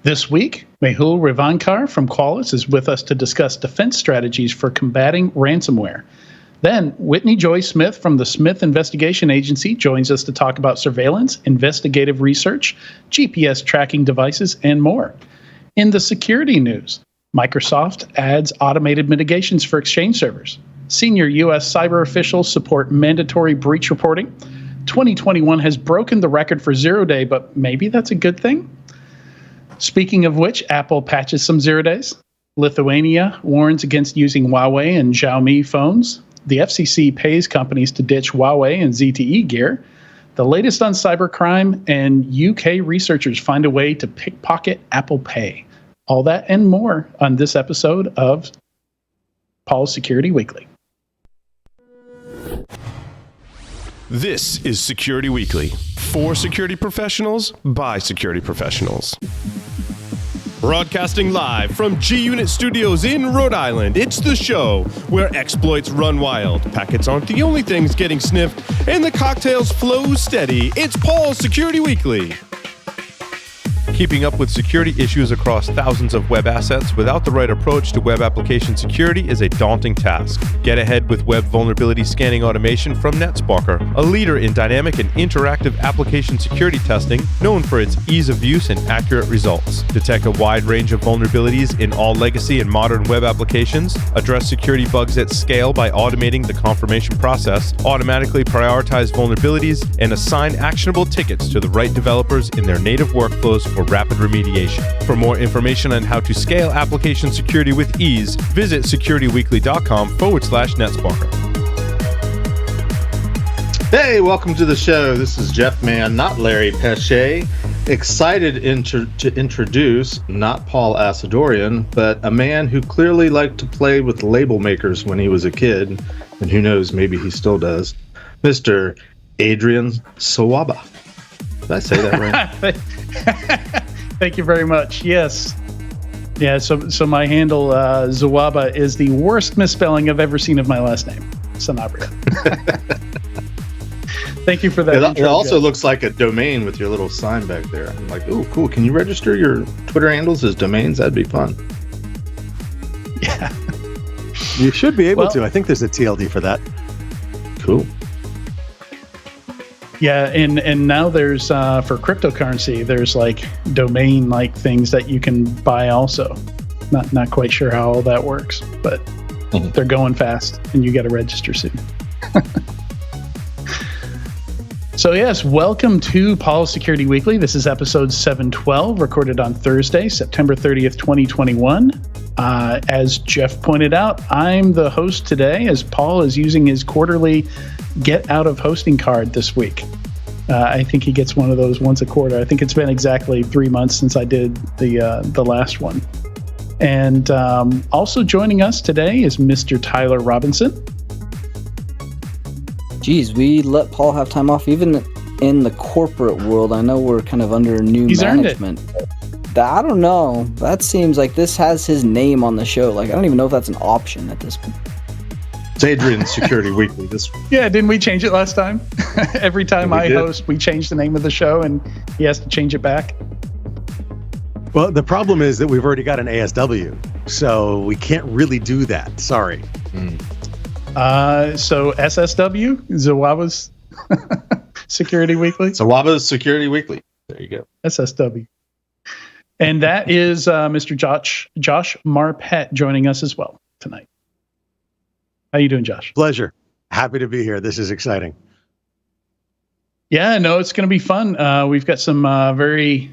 This week, Mehul Revankar from Qualys is with us to discuss defense strategies for combating ransomware. Then, Whitney Joy Smith from the Smith Investigation Agency joins us to talk about surveillance, investigative research, GPS tracking devices, and more. In the security news, Microsoft adds automated mitigations for Exchange servers. Senior U.S. cyber officials support mandatory breach reporting. 2021 has broken the record for zero-day, but maybe that's a good thing? Speaking of which, Apple patches some zero days. Lithuania warns against using Huawei and Xiaomi phones. The FCC pays companies to ditch Huawei and ZTE gear. The latest on cybercrime, and UK researchers find a way to pickpocket Apple Pay. All that and more on this episode of Paul's Security Weekly. This is Security Weekly, for security professionals, by security professionals. Broadcasting live from G-Unit Studios in Rhode Island, it's the show where exploits run wild, packets aren't the only things getting sniffed, and the cocktails flow steady. It's Paul's Security Weekly. Keeping up with security issues across thousands of web assets without the right approach to web application security is a daunting task. Get ahead with web vulnerability scanning automation from NetSparker, a leader in dynamic and interactive application security testing, known for its ease of use and accurate results. Detect a wide range of vulnerabilities in all legacy and modern web applications, address security bugs at scale by automating the confirmation process, automatically prioritize vulnerabilities, and assign actionable tickets to the right developers in their native workflows for rapid remediation. For more information on how to scale application security with ease, visit securityweekly.com/NetSparker. Hey, welcome to the show. This is Jeff Mann, not Larry Pesce. Excited to introduce not Paul Asadorian, but a man who clearly liked to play with label makers when he was a kid, and who knows, maybe he still does, Mr. Adrian Sawaba. Did I say that right? Thank you very much. Yes. Yeah, so my handle, Zawaba, is the worst misspelling I've ever seen of my last name, Sanabria. Thank you for that. It also looks like a domain with your little sign back there. I'm like, ooh, cool. Can you register your Twitter handles as domains? That'd be fun. Yeah. You should be able to. I think there's a TLD for that. Cool. Yeah, and now there's for cryptocurrency, there's like domain like things that you can buy also. Not quite sure how all that works, but they're going fast, and you got to register soon. So yes, welcome to Paul's Security Weekly. This is episode 712, recorded on Thursday, September 30th, 2021. As Jeff pointed out, I'm the host today, as Paul is using his quarterly get out of hosting card this week. I think he gets one of those once a quarter. I think it's been exactly 3 months since I did the last one. And also joining us today is Mr. Tyler Robinson. Geez, we let Paul have time off even in the corporate world. I know we're kind of under new management. I don't know. That seems like this has his name on the show. Like, I don't even know if that's an option at this point. It's Adrian's Security Weekly. Yeah, didn't we change it last time? Every time I host, we change the name of the show, and he has to change it back. Well, the problem is that we've already got an ASW, so we can't really do that. Sorry. So SSW, Zawaba's Security Weekly. Zawaba's Security Weekly. There you go. SSW. And that is Mr. Josh Marpet joining us as well tonight. How you doing, Josh? Pleasure. Happy to be here. This is exciting. Yeah, no, it's going to be fun. We've got some very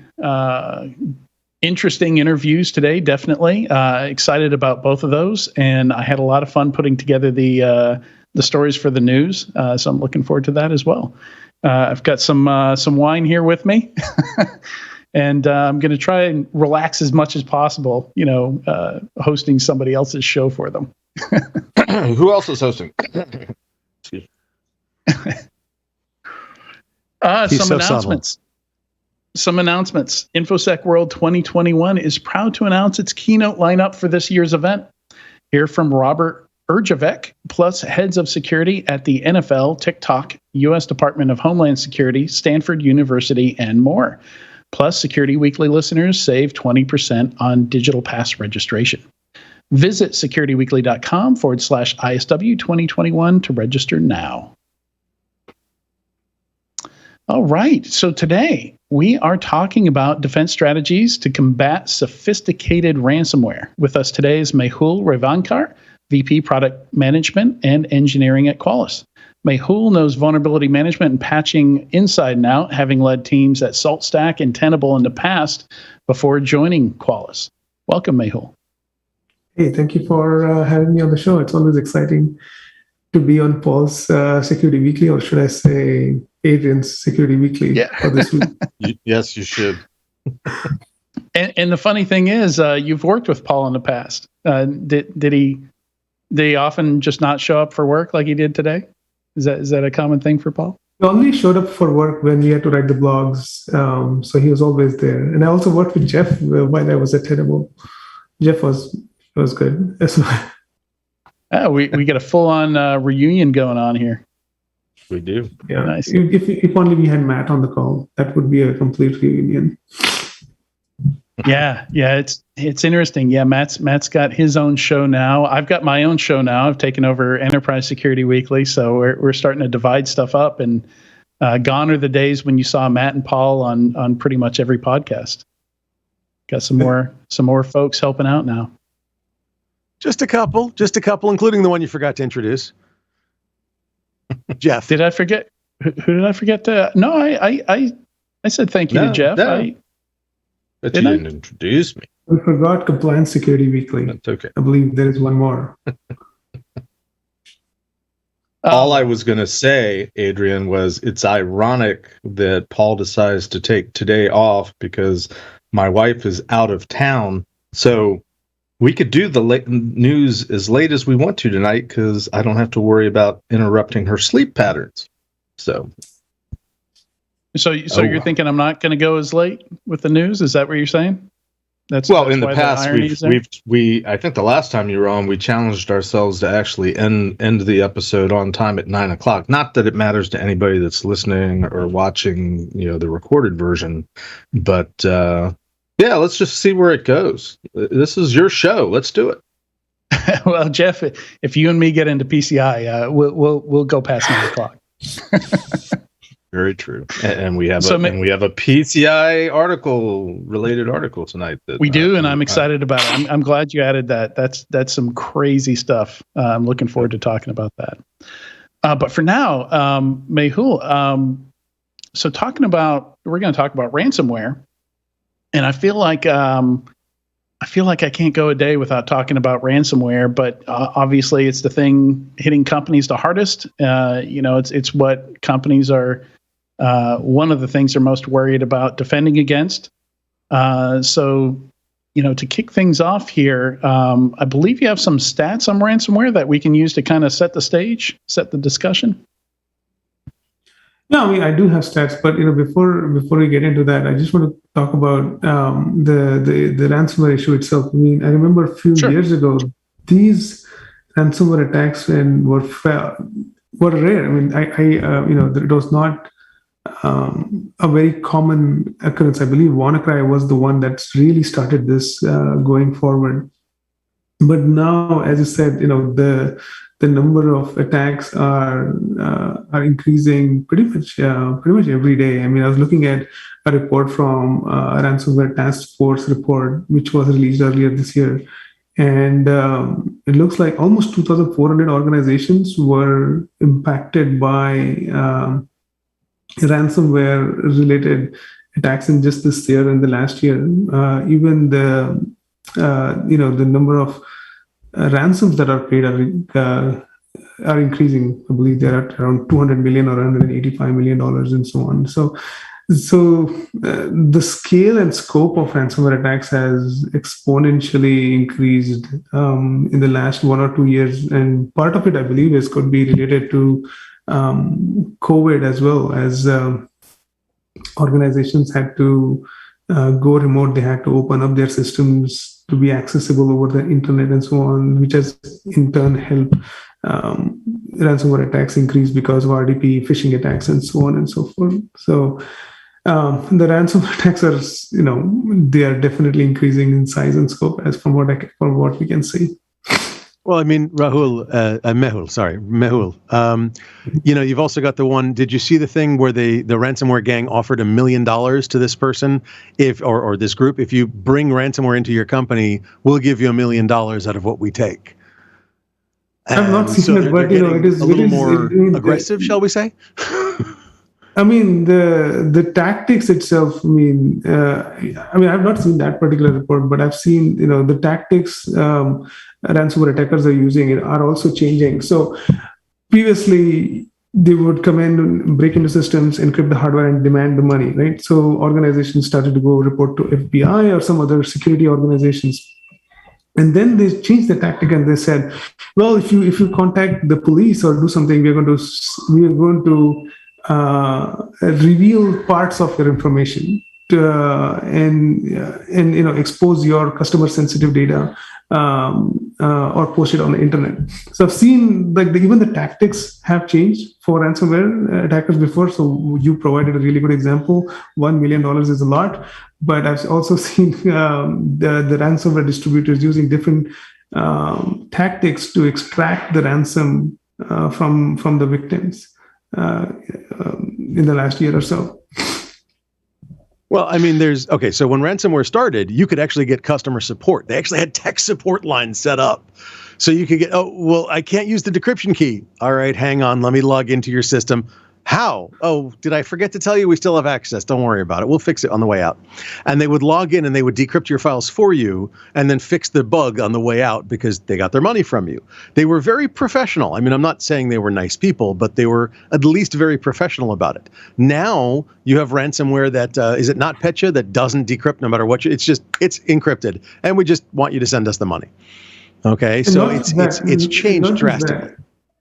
interesting interviews today, definitely. Excited about both of those. And I had a lot of fun putting together the stories for the news. So I'm looking forward to that as well. I've got some wine here with me. And I'm going to try and relax as much as possible, hosting somebody else's show for them. Who else is hosting? Excuse me. Some announcements. Some announcements. InfoSec World 2021 is proud to announce its keynote lineup for this year's event. Hear from Robert Urjavec, plus heads of security at the NFL, TikTok, U.S. Department of Homeland Security, Stanford University, and more. Plus, Security Weekly listeners save 20% on digital pass registration. Visit securityweekly.com/ISW 2021 to register now. All right. So today we are talking about defense strategies to combat sophisticated ransomware. With us today is Mehul Revankar, VP Product Management and Engineering at Qualys. Mehul knows vulnerability management and patching inside and out, having led teams at SaltStack and Tenable in the past before joining Qualys. Welcome, Mehul. Hey, thank you for having me on the show. It's always exciting to be on Paul's Security Weekly, or should I say Adrian's Security Weekly for this week. Yes, you should. And the funny thing is, you've worked with Paul in the past. Did he often just not show up for work like he did today? Is that a common thing for Paul? He only showed up for work when we had to write the blogs, so he was always there. And I also worked with Jeff while I was at Tenable. Jeff was good as well. We get a full-on reunion going on here. We do. Yeah. Nice. If only we had Matt on the call, that would be a complete reunion. Yeah, it's interesting. Yeah, Matt's got his own show now. I've got my own show now. I've taken over Enterprise Security Weekly, so we're starting to divide stuff up. And gone are the days when you saw Matt and Paul on pretty much every podcast. Got some more folks helping out now. Just a couple, including the one you forgot to introduce. Jeff. Did I forget? Who did I forget to? No, I said thank you to Jeff. No. But you didn't introduce me. We forgot Compliance Security Weekly. That's okay. I believe there is one more. All I was going to say, Adrian, was it's ironic that Paul decides to take today off because my wife is out of town. So we could do the late news as late as we want to tonight because I don't have to worry about interrupting her sleep patterns. So you're thinking I'm not going to go as late with the news? Is that what you're saying? That's in the past I think the last time you were on, we challenged ourselves to actually end the episode on time at 9:00. Not that it matters to anybody that's listening or watching, the recorded version, but let's just see where it goes. This is your show. Let's do it. Well, Jeff, if you and me get into PCI, we'll go past 9:00. Very true, and we have a PCI related article tonight. That we do, and I'm excited about it. I'm glad you added that. That's some crazy stuff. I'm looking forward to talking about that. But for now, Mehul, so we're going to talk about ransomware, and I feel like I can't go a day without talking about ransomware. But obviously, it's the thing hitting companies the hardest. It's what companies are. One of the things they're most worried about defending against. So, to kick things off here, I believe you have some stats on ransomware that we can use to kind of set the stage, set the discussion. No, I do have stats, but before we get into that, I just want to talk about the ransomware issue itself. I remember a few years ago, these ransomware attacks were rare. It was not a very common occurrence. I believe WannaCry was the one that's really started this going forward. But now, as you said, the number of attacks are increasing pretty much every day. I was looking at a report from a ransomware task force report, which was released earlier this year. And it looks like almost 2,400 organizations were impacted by ransomware-related attacks in just this year and the last year. Even the number of ransoms that are paid are increasing. I believe they're at around $200 million or $185 million and so on. So the scale and scope of ransomware attacks has exponentially increased in the last 1 or 2 years. And part of it, I believe, could be related to COVID as well, as organizations had to go remote. They had to open up their systems to be accessible over the internet and so on, which has in turn helped ransomware attacks increase because of RDP, phishing attacks, and so on and so forth. So The ransomware attacks are, they are definitely increasing in size and scope as from what we can see. Well, I mean, Mehul, you've also got the one, did you see the thing where the ransomware gang offered $1 million to this person or this group? If you bring ransomware into your company, we'll give you $1 million out of what we take. I've not seen it, but it is a little more aggressive, shall we say? I mean, the tactics itself. I've not seen that particular report, but I've seen the tactics ransomware attackers are using are also changing. So previously, they would come in and break into systems, encrypt the hardware, and demand the money, right? So organizations started to go report to FBI or some other security organizations. And then they changed the tactic and they said, well, if you contact the police or do something, we are going to reveal parts of your information and expose your customer sensitive data or post it on the internet. So I've seen even the tactics have changed for ransomware attackers before. So you provided a really good example. $1 million is a lot, but I've also seen the ransomware distributors using different tactics to extract the ransom from the victims in the last year or so. Well, I mean, so when ransomware started, you could actually get customer support. They actually had tech support lines set up. So you could get, I can't use the decryption key. All right, hang on, let me log into your system. How? Oh, did I forget to tell you we still have access? Don't worry about it. We'll fix it on the way out. And they would log in and they would decrypt your files for you and then fix the bug on the way out because they got their money from you. They were very professional. I mean, I'm not saying they were nice people, but they were at least very professional about it. Now you have ransomware that, is it not Petya, that doesn't decrypt no matter what? It's encrypted. And we just want you to send us the money. Okay, so it's changed drastically.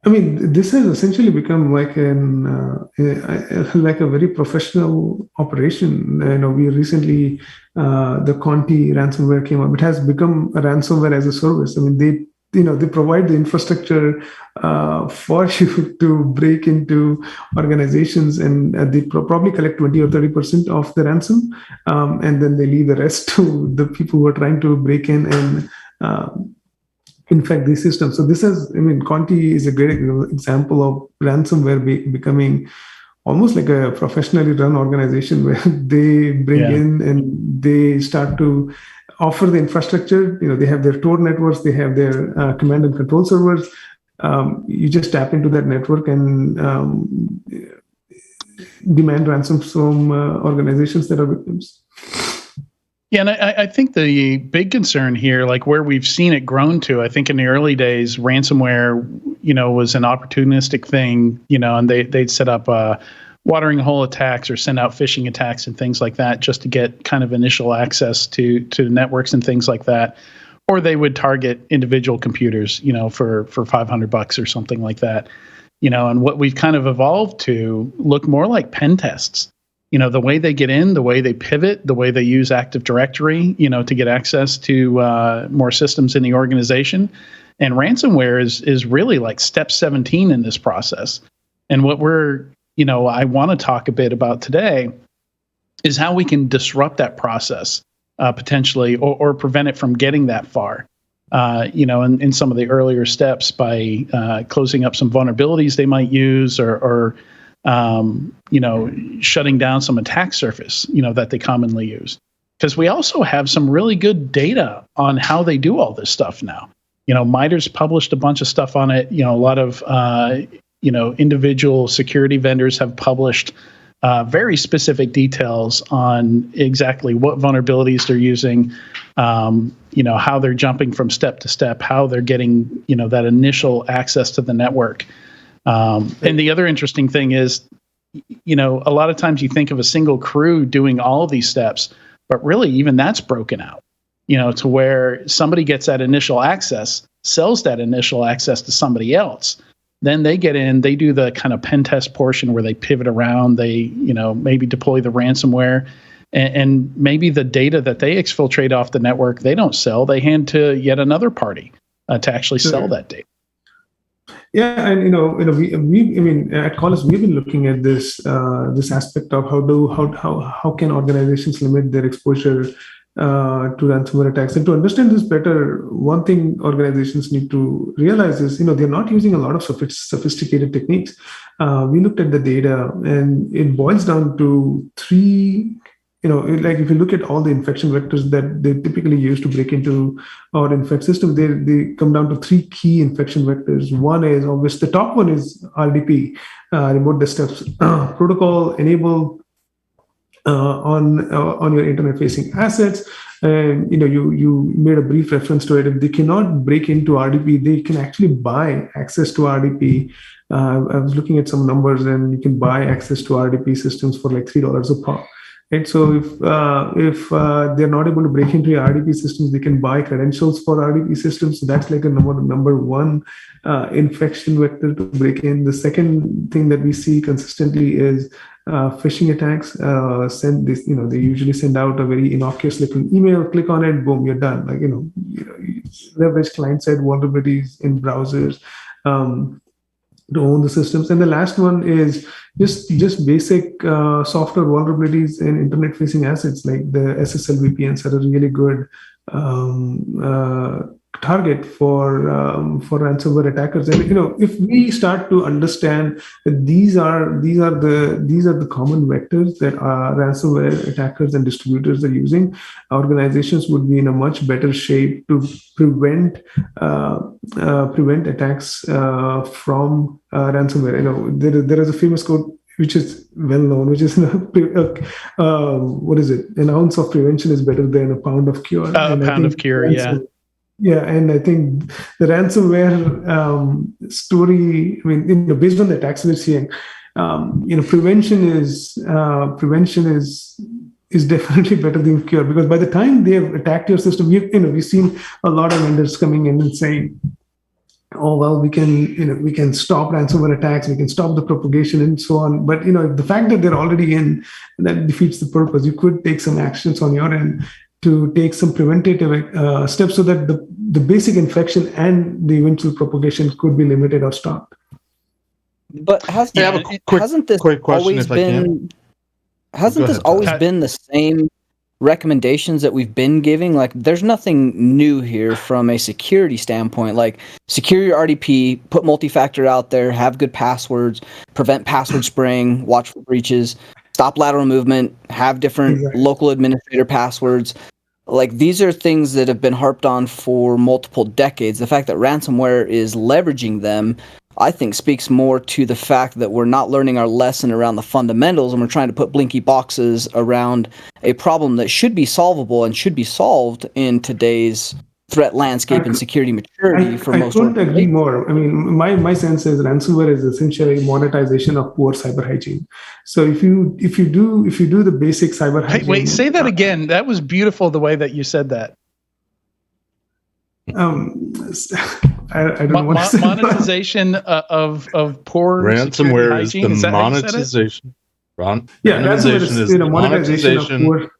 I mean, this has essentially become like a very professional operation. We recently the Conti ransomware came up. It has become a ransomware as a service. I mean, they provide the infrastructure for you to break into organizations, and they probably collect 20 or 30% of the ransom, and then they leave the rest to the people who are trying to break in and infect these systems. So Conti is a great example of ransomware becoming almost like a professionally run organization where they bring in and they start to offer the infrastructure. They have their Tor networks, they have their command and control servers. You just tap into that network and demand ransoms from organizations that are victims. Yeah, and I think the big concern here, like where we've seen it grown to, I think in the early days, ransomware, was an opportunistic thing, and they'd set up watering hole attacks or send out phishing attacks and things like that just to get kind of initial access to networks and things like that. Or they would target individual computers, for $500 or something like that. And what we've kind of evolved to look more like pen tests. The way they get in, the way they pivot, the way they use Active Directory, to get access to more systems in the organization. And ransomware is really like step 17 in this process. And what I want to talk a bit about today is how we can disrupt that process potentially or prevent it from getting that far. In some of the earlier steps by closing up some vulnerabilities they might use or shutting down some attack surface, that they commonly use. Because we also have some really good data on how they do all this stuff now. MITRE's published a bunch of stuff on it. A lot of, individual security vendors have published very specific details on exactly what vulnerabilities they're using, how they're jumping from step to step, how they're getting, that initial access to the network. And the other interesting thing is, a lot of times you think of a single crew doing all of these steps, but really even that's broken out, to where somebody gets that initial access, sells that initial access to somebody else. Then they get in, they do the kind of pen test portion where they pivot around, they, maybe deploy the ransomware, and maybe the data that they exfiltrate off the network, they don't sell, they hand to yet another party to actually sell that data. Yeah, and we I mean, at Qualys, we've been looking at this aspect of how can organizations limit their exposure to ransomware attacks. And to understand this better, one thing organizations need to realize is, they're not using a lot of sophisticated techniques. We looked at the data, and it boils down to three. Like if you look at all the infection vectors that they typically use to break into or infect systems, they come down to three key infection vectors. One is obvious. The top one is RDP, remote desktop protocol, enable on your internet-facing assets. And you made a brief reference to it. If they cannot break into RDP, they can actually buy access to RDP. I was looking at some numbers, and you can buy access to RDP systems for like $3 a pop. Right. So if they're not able to break into your RDP systems, they can buy credentials for RDP systems. So that's like a number one infection vector to break in. The second thing that we see consistently is phishing attacks. They usually send out a very innocuous looking email. Click on it, boom, you're done. Like leverage client-side vulnerabilities in browsers. To own the systems. And the last one is just basic software vulnerabilities in internet-facing assets, like the SSL VPNs are a really good target for ransomware attackers. And if we start to understand that these are the common vectors that ransomware attackers and distributors are using, organizations would be in a much better shape to prevent attacks from ransomware. There is a famous quote which is well known, which is what is it? An ounce of prevention is better than a pound of cure. A pound of cure, yeah. Yeah, and I think the ransomware story. I mean, based on the attacks we're seeing, prevention is definitely better than cure, because by the time they have attacked your system, we've seen a lot of vendors coming in and saying, oh well, we can stop ransomware attacks, we can stop the propagation and so on. But the fact that they're already in, that defeats the purpose. You could take some actions on your end to take some preventative steps so that the basic infection and the eventual propagation could be limited or stopped. But hasn't this always been the same recommendations that we've been giving? Like, there's nothing new here from a security standpoint. Like, secure your RDP, put multi-factor out there, have good passwords, prevent password spraying, watch for breaches, stop lateral movement, have different local administrator passwords. Like, these are things that have been harped on for multiple decades. The fact that ransomware is leveraging them, I think, speaks more to the fact that we're not learning our lesson around the fundamentals, and we're trying to put blinky boxes around a problem that should be solvable and should be solved in today's threat landscape and security maturity for most organizations. I couldn't agree more. I mean, my sense is ransomware is essentially monetization of poor cyber hygiene. So if you do the basic cyber hygiene. Wait, say that again. That was beautiful, the way that you said that. I don't know what to say. Monetization of poor ransomware is the monetization. Ransomware is monetization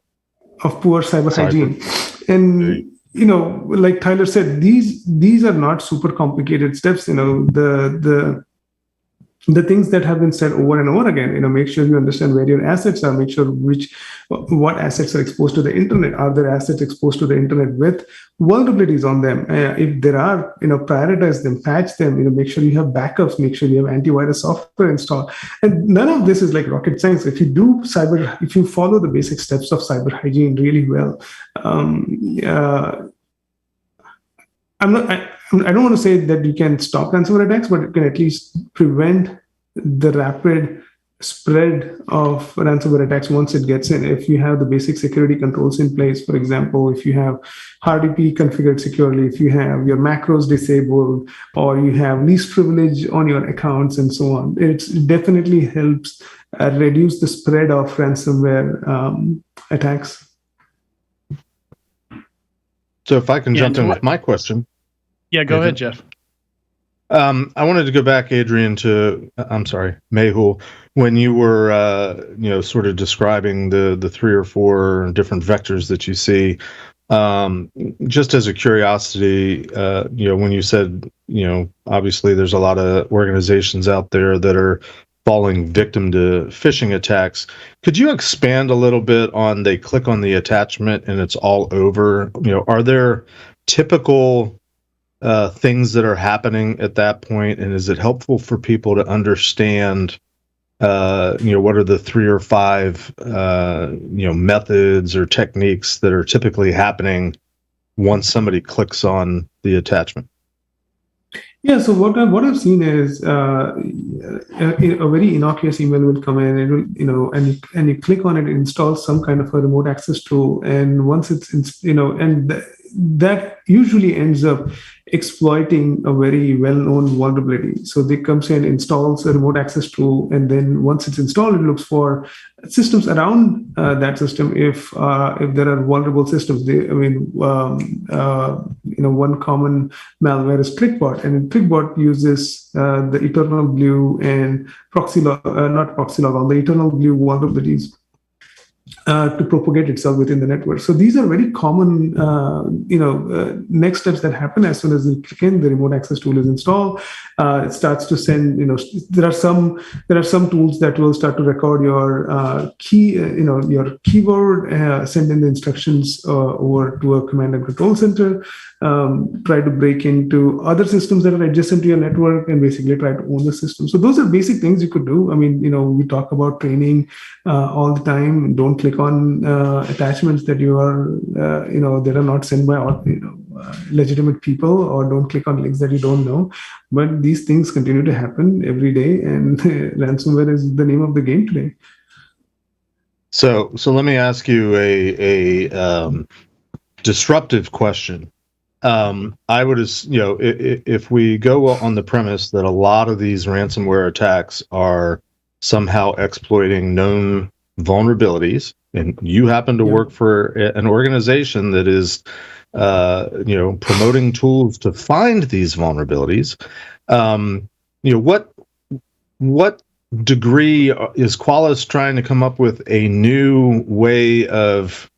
of poor cyber hygiene. And like Tyler said, these are not super complicated steps. The things that have been said over and over again, make sure you understand where your assets are, make sure what assets are exposed to the internet. Are there assets exposed to the internet with vulnerabilities on them? If there are, prioritize them, patch them, make sure you have backups, make sure you have antivirus software installed. And none of this is like rocket science. If you follow the basic steps of cyber hygiene really well, I don't want to say that you can stop ransomware attacks, but it can at least prevent the rapid spread of ransomware attacks once it gets in. If you have the basic security controls in place, for example, if you have RDP configured securely, if you have your macros disabled, or you have least privilege on your accounts and so on, it definitely helps reduce the spread of ransomware attacks. So if I can jump in with my question. Yeah, go ahead, Jeff. I wanted to go back, Adrian, Mehul, when you were, sort of describing the 3 or 4 different vectors that you see. Just as a curiosity, when you said, obviously there's a lot of organizations out there that are falling victim to phishing attacks. Could you expand a little bit on they click on the attachment and it's all over? Are there typical things that are happening at that point, and is it helpful for people to understand what are the 3 or 5 methods or techniques that are typically happening once somebody clicks on the attachment? Yeah, so what I've seen is a very innocuous email will come in, and and you click on it, it installs some kind of a remote access tool, and once that usually ends up exploiting a very well-known vulnerability. So they comes in, installs a remote access tool, and then once it's installed, it looks for systems around that system. If there are vulnerable systems, one common malware is Clickbot, and Clickbot uses the Eternal Blue and not Proxylog, all the Eternal Blue vulnerabilities to propagate itself within the network. So these are very common, next steps that happen as soon as you click in. The remote access tool is installed. It starts to send. There are some tools that will start to record your your keyword, send in the instructions over to a command and control center. Try to break into other systems that are adjacent to your network and basically try to own the system. So those are basic things you could do. I mean, we talk about training all the time. Don't click on attachments that you are, that are not sent by legitimate people, or don't click on links that you don't know. But these things continue to happen every day, and ransomware is the name of the game today. So let me ask you a disruptive question. I would, if we go on the premise that a lot of these ransomware attacks are somehow exploiting known vulnerabilities, and you happen to work for an organization that is, promoting tools to find these vulnerabilities, what degree is Qualys trying to come up with a new way of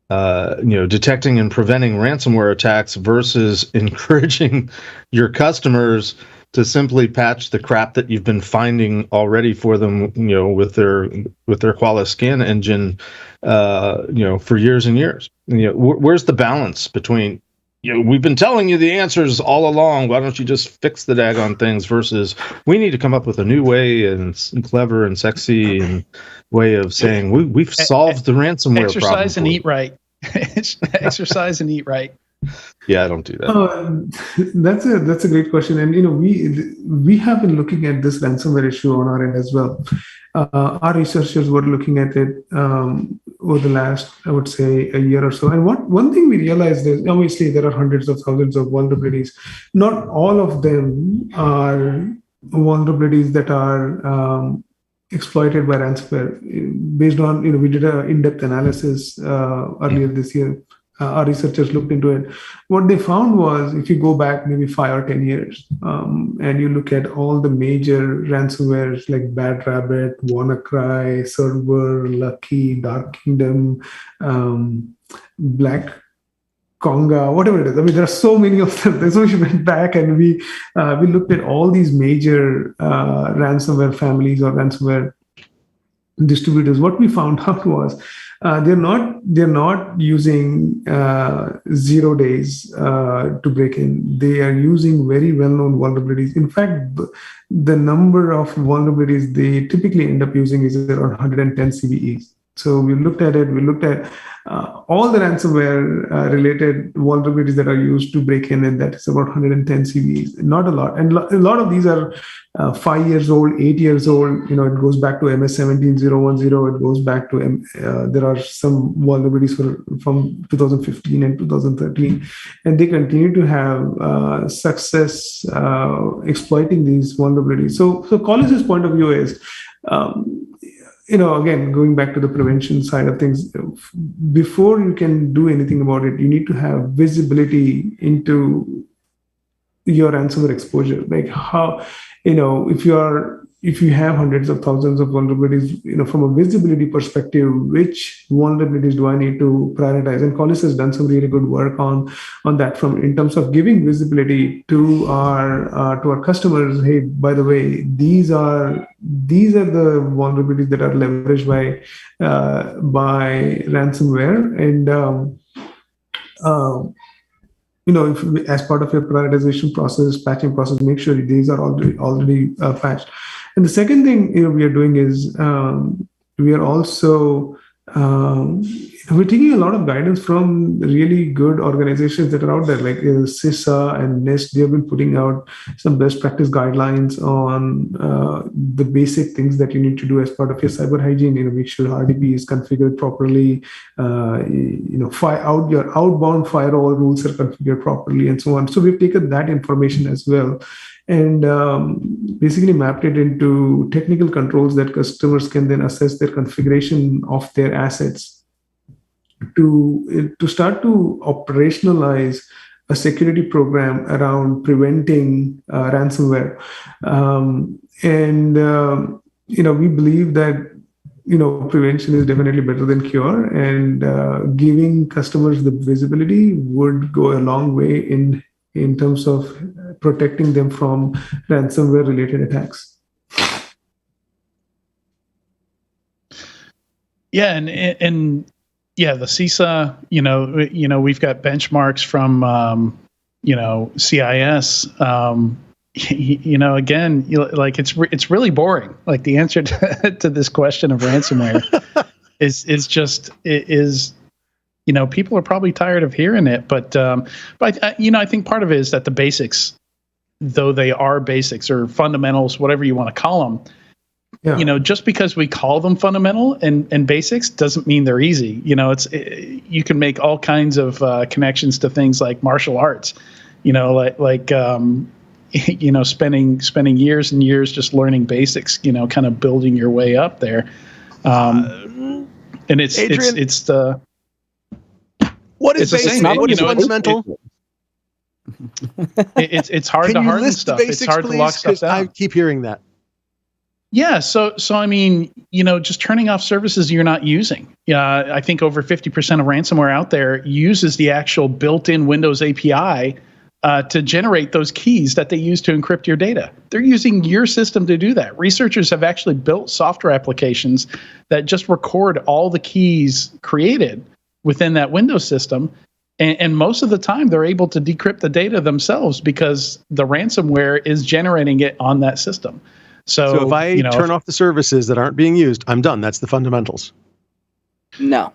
detecting and preventing ransomware attacks versus encouraging your customers to simply patch the crap that you've been finding already for them, with their Qualys scan engine, for years and years? Where's the balance between, we've been telling you the answers all along, why don't you just fix the daggone things, versus we need to come up with a new way and clever and sexy and way of saying we've solved the ransomware exercise problem. Exercise and eat right. Exercise and eat right. Yeah, I don't do that. That's a great question, and we have been looking at this ransomware issue on our end as well. Our researchers were looking at it over the last, I would say, a year or so. And one thing we realized is, obviously, there are hundreds of thousands of vulnerabilities. Not all of them are vulnerabilities that are exploited by ransomware. Based on, we did an in-depth analysis earlier this year. Our researchers looked into it. What they found was, if you go back maybe 5 or 10 years, and you look at all the major ransomwares like Bad Rabbit, WannaCry, Server, Lucky, Dark Kingdom, Black Conga, whatever it is. I mean, there are so many of them. So we went back and we looked at all these major ransomware families or ransomware distributors. What we found out was they're not using 0 days to break in. They are using very well-known vulnerabilities. In fact, the number of vulnerabilities they typically end up using is around 110 CVEs. So we looked at it. We looked at all the ransomware related vulnerabilities that are used to break in, and that is about 110 CVEs. Not a lot, and a lot of these are 5 years old, 8 years old. It goes back to MS 17010. It goes back to there are some vulnerabilities from 2015 and 2013, and they continue to have success exploiting these vulnerabilities. So Qualys' point of view is, again, going back to the prevention side of things, before you can do anything about it, you need to have visibility into your ransomware exposure. Like how, if you are if you have hundreds of thousands of vulnerabilities, from a visibility perspective, which vulnerabilities do I need to prioritize? And Qualys has done some really good work on that from in terms of giving visibility to our customers. Hey, by the way, these are the vulnerabilities that are leveraged by ransomware, and if, as part of your prioritization process, patching process, make sure these are already patched. And the second thing we are doing is we are also we're taking a lot of guidance from really good organizations that are out there, like CISA and NIST. They have been putting out some best practice guidelines on the basic things that you need to do as part of your cyber hygiene. Make sure RDP is configured properly. Your outbound firewall rules are configured properly, and so on. So we've taken that information as well, and basically mapped it into technical controls that customers can then assess their configuration of their assets to start to operationalize a security program around preventing ransomware. We believe that prevention is definitely better than cure, and giving customers the visibility would go a long way in terms of protecting them from ransomware related attacks. Yeah, and yeah, the CISA, we've got benchmarks from CIS. Again, like it's really boring. Like the answer to this question of ransomware is people are probably tired of hearing it, but I think part of it is that the basics, though they are basics or fundamentals, whatever you want to call them, just because we call them fundamental and basics doesn't mean they're easy. You can make all kinds of connections to things like martial arts, spending years and years just learning basics, kind of building your way up there. And it's Adrian, it's the what is basic? What is fundamental? It's hard to harden stuff. Basics, it's hard to lock stuff down. I keep hearing that. Yeah, so I mean, just turning off services you're not using. Yeah, I think over 50% of ransomware out there uses the actual built-in Windows API to generate those keys that they use to encrypt your data. They're using your system to do that. Researchers have actually built software applications that just record all the keys created within that Windows system. And most of the time, they're able to decrypt the data themselves because the ransomware is generating it on that system. So if I turn off the services that aren't being used, I'm done. That's the fundamentals. No,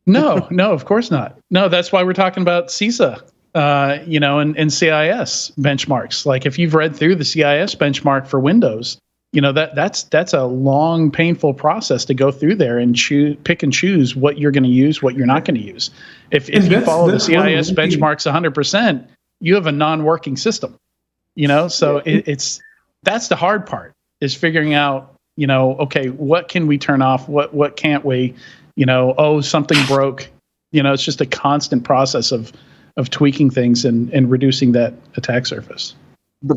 of course not. No, that's why we're talking about CISA, and CIS benchmarks. Like if you've read through the CIS benchmark for Windows, that's a long, painful process to go through there and pick and choose what you're going to use, what you're not going to use. If you follow the CIS benchmarks 100%, you have a non-working system. So that's the hard part, is figuring out, okay, what can we turn off? What can't we? Something broke. It's just a constant process of tweaking things and reducing that attack surface.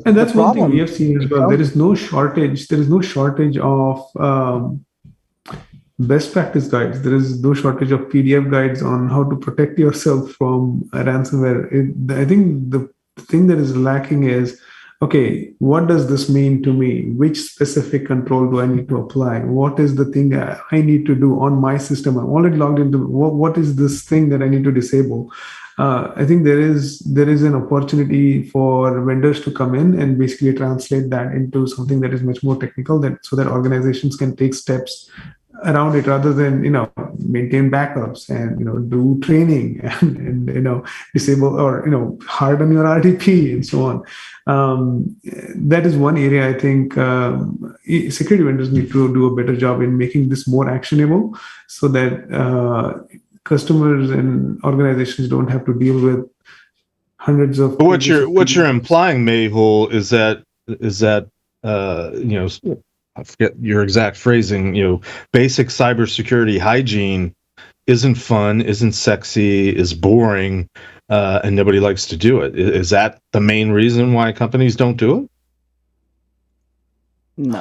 And that's one thing we have seen as well. There is no shortage. There is no shortage of best practice guides. There is no shortage of PDF guides on how to protect yourself from ransomware. I think the thing that is lacking is, okay, what does this mean to me? Which specific control do I need to apply? What is the thing I need to do on my system? I'm already logged into. What is this thing that I need to disable? I think there is an opportunity for vendors to come in and basically translate that into something that is much more technical, so that organizations can take steps around it rather than maintain backups and do training and disable or harden your RDP and so on. That is one area I think security vendors need to do a better job in making this more actionable, so that customers and organizations don't have to deal with hundreds of. But what you're implying, Mehul, is that I forget your exact phrasing. Basic cybersecurity hygiene isn't fun, isn't sexy, is boring, and nobody likes to do it. Is that the main reason why companies don't do it? No.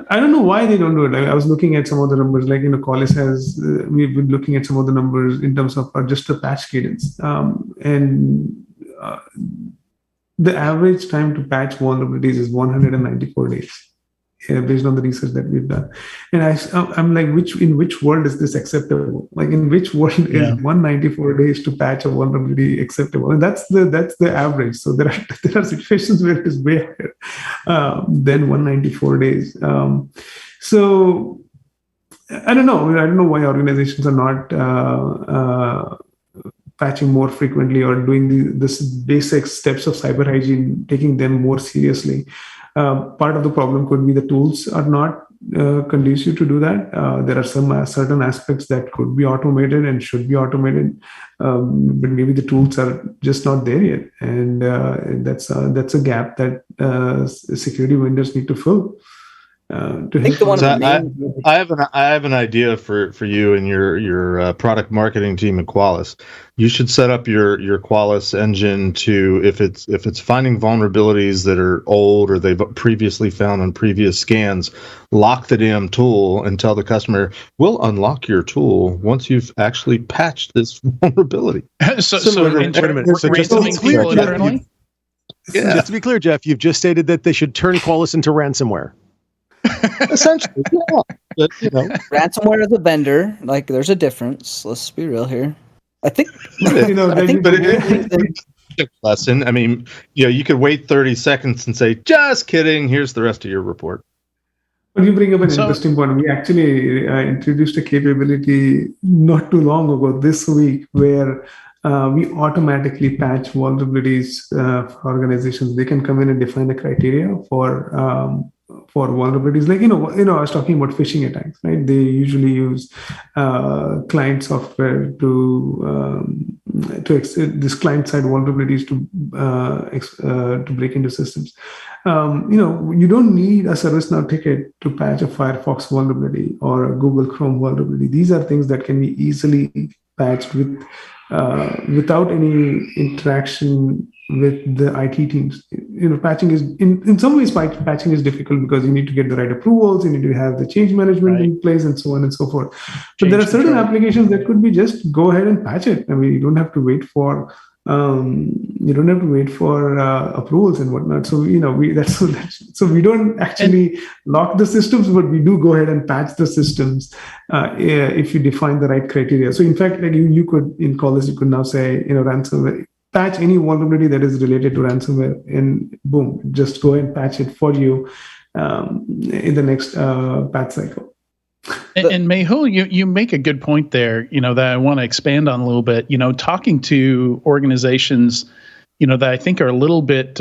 I don't know why they don't do it. Like, I was looking at some of the numbers, like, Qualys has, we've been looking at some of the numbers in terms of just the patch cadence. And the average time to patch vulnerabilities is 194 days. Based on the research that we've done, and I'm like, in which world is this acceptable? Like, in which world is 194 days to patch a vulnerability acceptable? And that's the average. So there are situations where it is way higher than 194 days. So I don't know why organizations are not patching more frequently or doing this basic steps of cyber hygiene, taking them more seriously. Part of the problem could be the tools are not conducive to do that. There are some certain aspects that could be automated and should be automated, but maybe the tools are just not there yet, and that's a gap that security vendors need to fill. I have an idea for you and your product marketing team at Qualys. You should set up your Qualys engine to, if it's finding vulnerabilities that are old or they've previously found on previous scans, lock the damn tool and tell the customer, we'll unlock your tool once you've actually patched this vulnerability. So wait a minute. So just to be clear, just to be clear, Jeff, you've just stated that they should turn Qualys into ransomware. Essentially, yeah. But, ransomware is a vendor. Like, there's a difference. Let's be real here. I think, lesson. I mean, you could wait 30 seconds and say, "Just kidding. Here's the rest of your report." But you bring up an interesting point. We actually introduced a capability not too long ago, this week, where we automatically patch vulnerabilities for organizations. They can come in and define a criteria for vulnerabilities. Like, I was talking about phishing attacks, right? They usually use client software to this client-side vulnerabilities to break into systems. You don't need a ServiceNow ticket to patch a Firefox vulnerability or a Google Chrome vulnerability. These are things that can be easily patched without any interaction with the IT teams. Patching is in some ways patching is difficult because you need to get the right approvals, you need to have the change management in place, and so on and so forth. But there are certain applications that could be just go ahead and patch it. I mean, you don't have to wait for approvals and whatnot. So we don't actually lock the systems, but we do go ahead and patch the systems if you define the right criteria. So in fact, like you could, in Qualys, you could now say, ransomware, patch any vulnerability that is related to ransomware, and boom, just go and patch it for you in the next patch cycle. And Mehul, you make a good point there, that I want to expand on a little bit. Talking to organizations, that I think are a little bit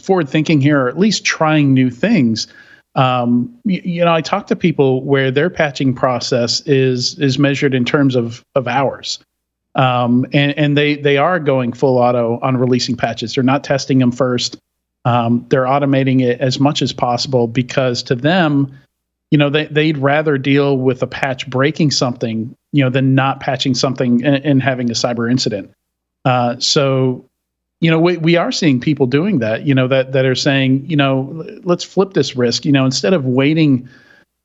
forward thinking here, or at least trying new things. I talk to people where their patching process is measured in terms of hours. And they are going full auto on releasing patches. They're not testing them first. They're automating it as much as possible because to them, they'd rather deal with a patch breaking something, than not patching something and having a cyber incident. So, we are seeing people doing that, that are saying, let's flip this risk, instead of waiting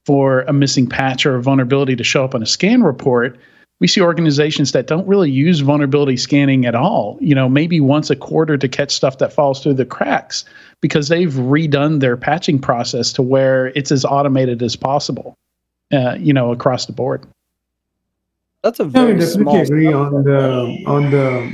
for a missing patch or a vulnerability to show up on a scan report. We see organizations that don't really use vulnerability scanning at all, maybe once a quarter to catch stuff that falls through the cracks because they've redone their patching process to where it's as automated as possible, across the board. That's a very small. Agree on the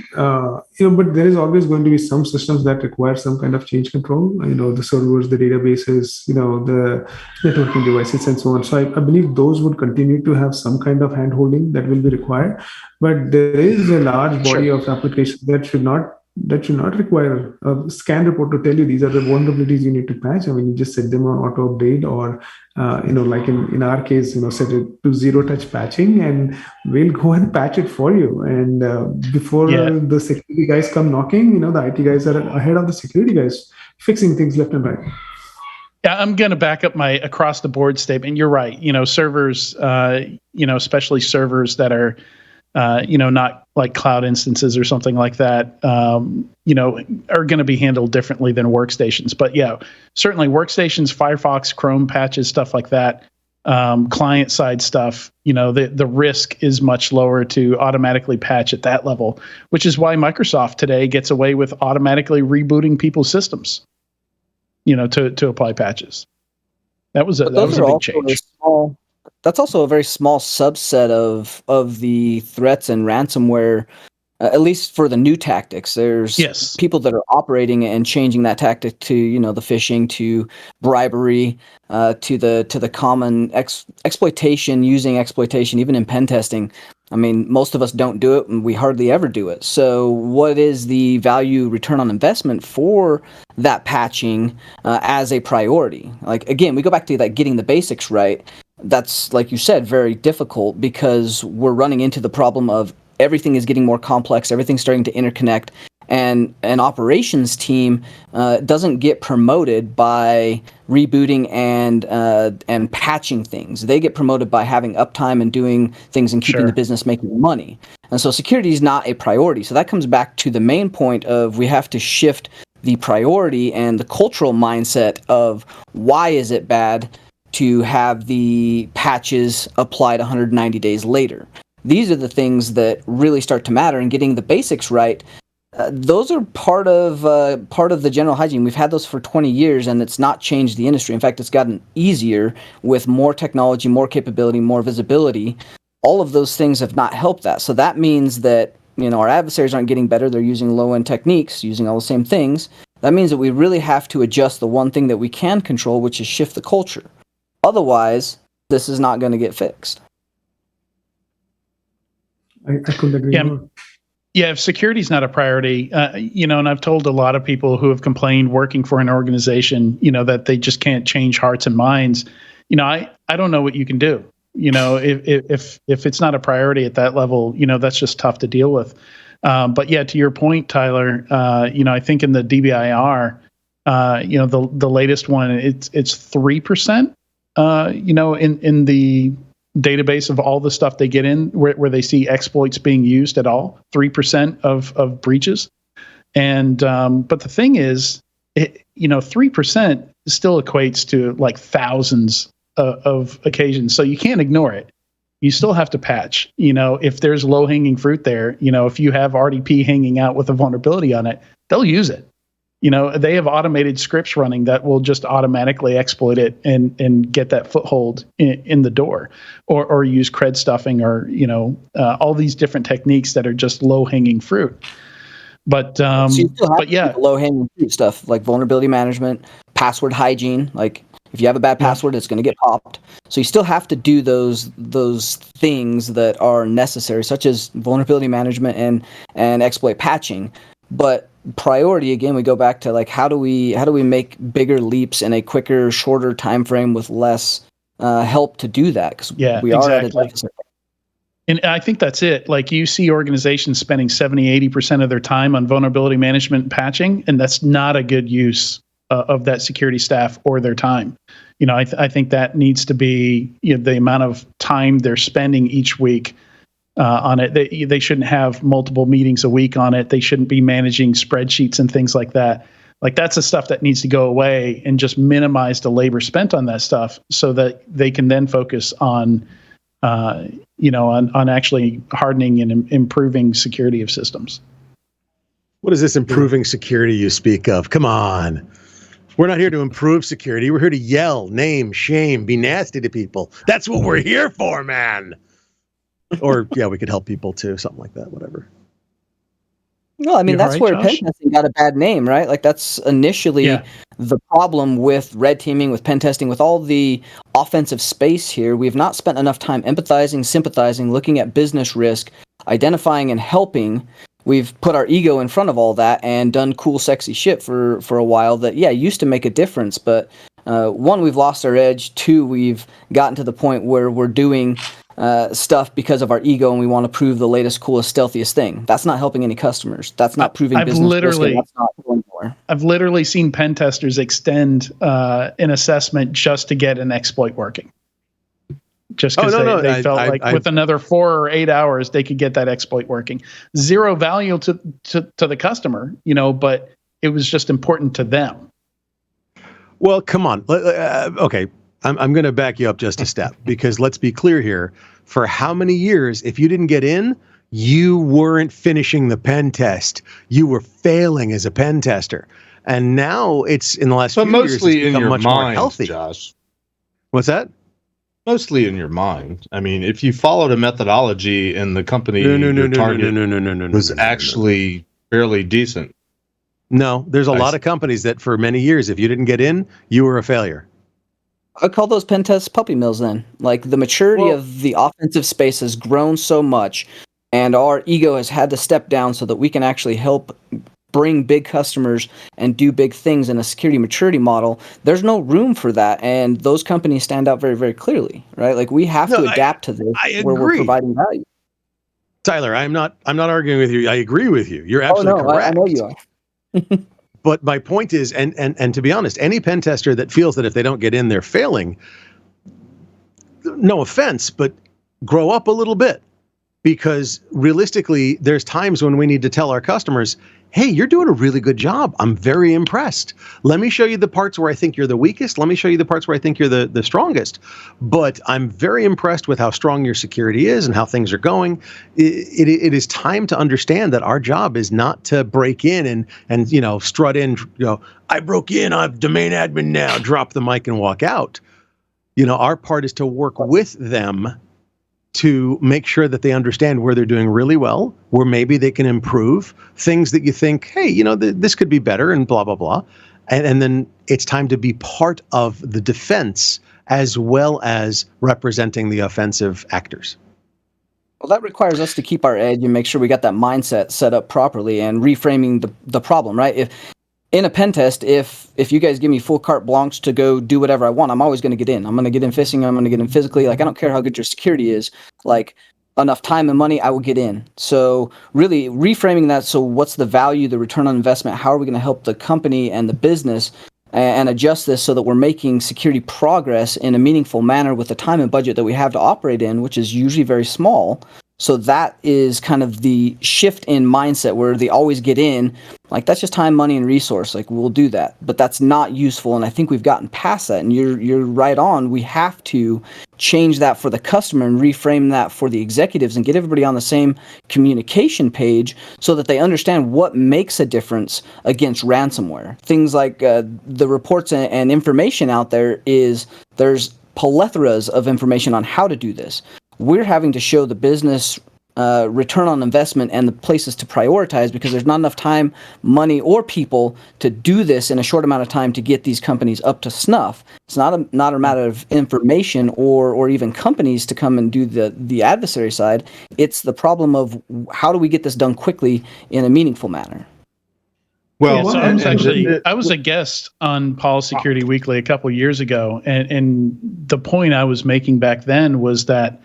but there is always going to be some systems that require some kind of change control. The servers, the databases, the networking devices, and so on. So I believe those would continue to have some kind of handholding that will be required. But there is a large body of applications that should not require a scan report to tell you these are the vulnerabilities you need to patch. I mean, you just set them on auto update or, like in our case, set it to zero touch patching and we'll go and patch it for you. And before the security guys come knocking, the IT guys are ahead of the security guys fixing things left and right. Yeah, I'm going to back up my across the board statement. You're right. Servers, especially servers that are, not like cloud instances or something like that, are going to be handled differently than workstations. But yeah, certainly workstations, Firefox, Chrome patches, stuff like that, client side stuff, the risk is much lower to automatically patch at that level, which is why Microsoft today gets away with automatically rebooting people's systems, to apply patches. That was a big change. That's also a very small subset of the threats and ransomware, at least for the new tactics. There's people that are operating and changing that tactic to, the phishing, to bribery, to the common exploitation, using exploitation, even in pen testing. I mean, most of us don't do it, and we hardly ever do it. So what is the value return on investment for that patching as a priority? Like, again, we go back to that getting the basics right. That's, like you said, very difficult because we're running into the problem of everything is getting more complex, everything's starting to interconnect, and an operations team doesn't get promoted by rebooting and patching things. They get promoted by having uptime and doing things and keeping the business making money. And so security is not a priority. So that comes back to the main point of we have to shift the priority and the cultural mindset of why is it bad to have the patches applied 190 days later. These are the things that really start to matter, and getting the basics right. Those are part of the general hygiene. We've had those for 20 years, and it's not changed the industry. In fact, it's gotten easier with more technology, more capability, more visibility. All of those things have not helped that. So that means that our adversaries aren't getting better. They're using low-end techniques, using all the same things. That means that we really have to adjust the one thing that we can control, which is shift the culture. Otherwise, this is not going to get fixed. I couldn't agree more. Yeah, if security is not a priority, and I've told a lot of people who have complained working for an organization, that they just can't change hearts and minds. I don't know what you can do. If it's not a priority at that level, that's just tough to deal with. But yeah, to your point, Tyler, I think in the DBIR, the latest one, it's 3%. In the database of all the stuff they get in where they see exploits being used at all, 3% of breaches. And but the thing is, 3% still equates to like thousands of occasions. So you can't ignore it. You still have to patch. If there's low hanging fruit there, if you have RDP hanging out with a vulnerability on it, they'll use it. They have automated scripts running that will just automatically exploit it and get that foothold in the door, or use cred stuffing, or all these different techniques that are just low hanging fruit. But so you still have low hanging fruit stuff like vulnerability management, password hygiene. Like if you have a bad password, it's going to get popped. So you still have to do those things that are necessary, such as vulnerability management and exploit patching. But priority, again, we go back to like how do we make bigger leaps in a quicker, shorter time frame with less help to do that, because we are at a deficit. And I think that's it. Like you see organizations spending 70-80% of their time on vulnerability management and patching, and that's not a good use of that security staff or their time. I think that needs to be the amount of time they're spending each week on it. They shouldn't have multiple meetings a week on it. They shouldn't be managing spreadsheets and things like that. Like that's the stuff that needs to go away, and just minimize the labor spent on that stuff so that they can then focus on, on actually hardening and improving security of systems. What is this improving security you speak of? Come on. We're not here to improve security. We're here to yell, name, shame, be nasty to people. That's what we're here for, man. Or, we could help people too, something like that, whatever. No, I mean, that's where pen testing got a bad name, right? Like that's initially the problem with red teaming, with pen testing, with all the offensive space here. We've not spent enough time empathizing, sympathizing, looking at business risk, identifying and helping. We've put our ego in front of all that and done cool, sexy shit for a while that, used to make a difference. But one, we've lost our edge. Two, we've gotten to the point where we're doing stuff because of our ego and we want to prove the latest, coolest, stealthiest thing. That's not helping any customers. That's not proving business risk. That's not going anywhere. I've literally seen pen testers extend an assessment just to get an exploit working. just because they felt like with another 4 or 8 hours they could get that exploit working. Zero value to the customer, but it was just important to them. Well, come on. Okay, I'm going to back you up just a step, because let's be clear here. For how many years, if you didn't get in, you weren't finishing the pen test. You were failing as a pen tester. And now it's in the last few years, it's become much more healthy. Josh. What's that? Mostly in your mind. I mean, if you followed a methodology and the company your target was actually fairly decent. No, there's a lot of companies that for many years, if you didn't get in, you were a failure. I call those pen tests puppy mills then. Like, the maturity of the offensive space has grown so much, and our ego has had to step down so that we can actually help bring big customers and do big things in a security maturity model. There's no room for that, and those companies stand out very, very clearly, right? Like, we have to adapt to this where we're providing value. Tyler, I'm not arguing with you. I agree with you. You're absolutely correct. I know you are. But my point is, and to be honest, any pen tester that feels that if they don't get in, they're failing, no offense, but grow up a little bit. Because realistically, there's times when we need to tell our customers, hey, you're doing a really good job. I'm very impressed. Let me show you the parts where I think you're the weakest. Let me show you the parts where I think you're the strongest. But I'm very impressed with how strong your security is and how things are going. It is time to understand that our job is not to break in and strut in, I broke in, I'm domain admin now, drop the mic and walk out. Our part is to work with them to make sure that they understand where they're doing really well, where maybe they can improve, things that you think, hey, this could be better, and blah, blah, blah. And then it's time to be part of the defense as well as representing the offensive actors. Well, that requires us to keep our edge and make sure we got that mindset set up properly and reframing the problem, right? If in a pen test, if you guys give me full carte blanche to go do whatever I want, I'm always going to get in. I'm going to get in phishing. I'm going to get in physically. Like, I don't care how good your security is. Like, enough time and money, I will get in. So really reframing that. So what's the value, the return on investment? How are we going to help the company and the business and adjust this so that we're making security progress in a meaningful manner with the time and budget that we have to operate in, which is usually very small. So that is kind of the shift in mindset where they always get in. Like, that's just time, money, and resource. Like, we'll do that, but that's not useful. And I think we've gotten past that. And you're right on. We have to change that for the customer and reframe that for the executives and get everybody on the same communication page so that they understand what makes a difference against ransomware. Things like the reports and information out there is there's plethoras of information on how to do this. We're having to show the business return on investment and the places to prioritize because there's not enough time, money, or people to do this in a short amount of time to get these companies up to snuff. It's not a matter of information or even companies to come and do the adversary side. It's the problem of how do we get this done quickly in a meaningful manner. Well, so I was a guest on Paul Security Weekly a couple of years ago, and the point I was making back then was that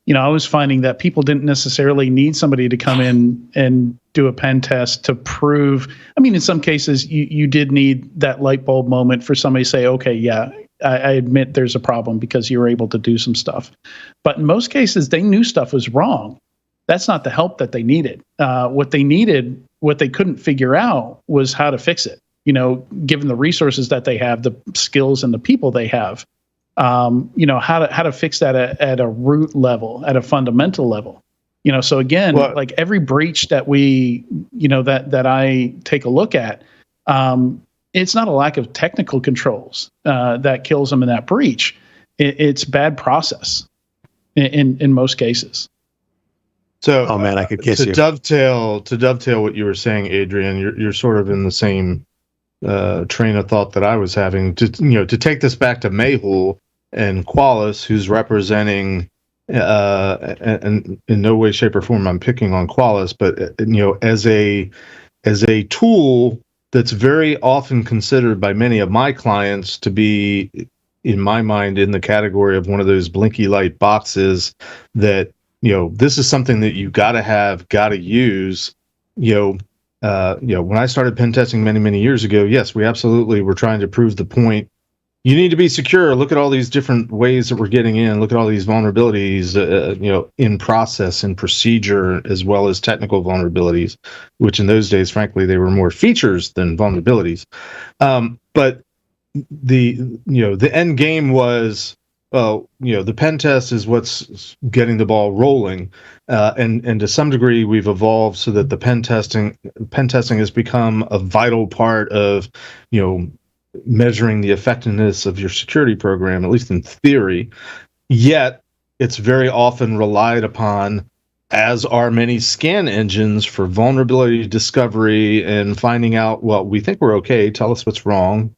I was finding that people didn't necessarily need somebody to come in and do a pen test to prove. I mean, in some cases, you did need that light bulb moment for somebody to say, okay, yeah, I admit there's a problem because you were able to do some stuff. But in most cases, they knew stuff was wrong. That's not the help that they needed. What they couldn't figure out was how to fix it, given the resources that they have, the skills and the people they have. How to fix that at a root level, at a fundamental level. So again, like every breach that we, that I take a look at, it's not a lack of technical controls that kills them in that breach. It's bad process in most cases. So, oh man, I could kiss you. To dovetail what you were saying, Adrian, you're sort of in the same train of thought that I was having. To take this back to Mehul and Qualys, who's representing, and in no way, shape, or form I'm picking on Qualys, but as a tool that's very often considered by many of my clients to be, in my mind, in the category of one of those blinky light boxes that this is something that you got to use. When I started pen testing many years ago, yes, we absolutely were trying to prove the point you need to be secure. Look at all these different ways that we're getting in. Look at all these vulnerabilities, in process and procedure, as well as technical vulnerabilities, which in those days, frankly, they were more features than vulnerabilities. But the end game was, the pen test is what's getting the ball rolling, and to some degree we've evolved so that the pen testing has become a vital part of measuring the effectiveness of your security program, at least in theory. Yet it's very often relied upon, as are many scan engines, for vulnerability discovery and finding out, well, we think we're okay, tell us what's wrong.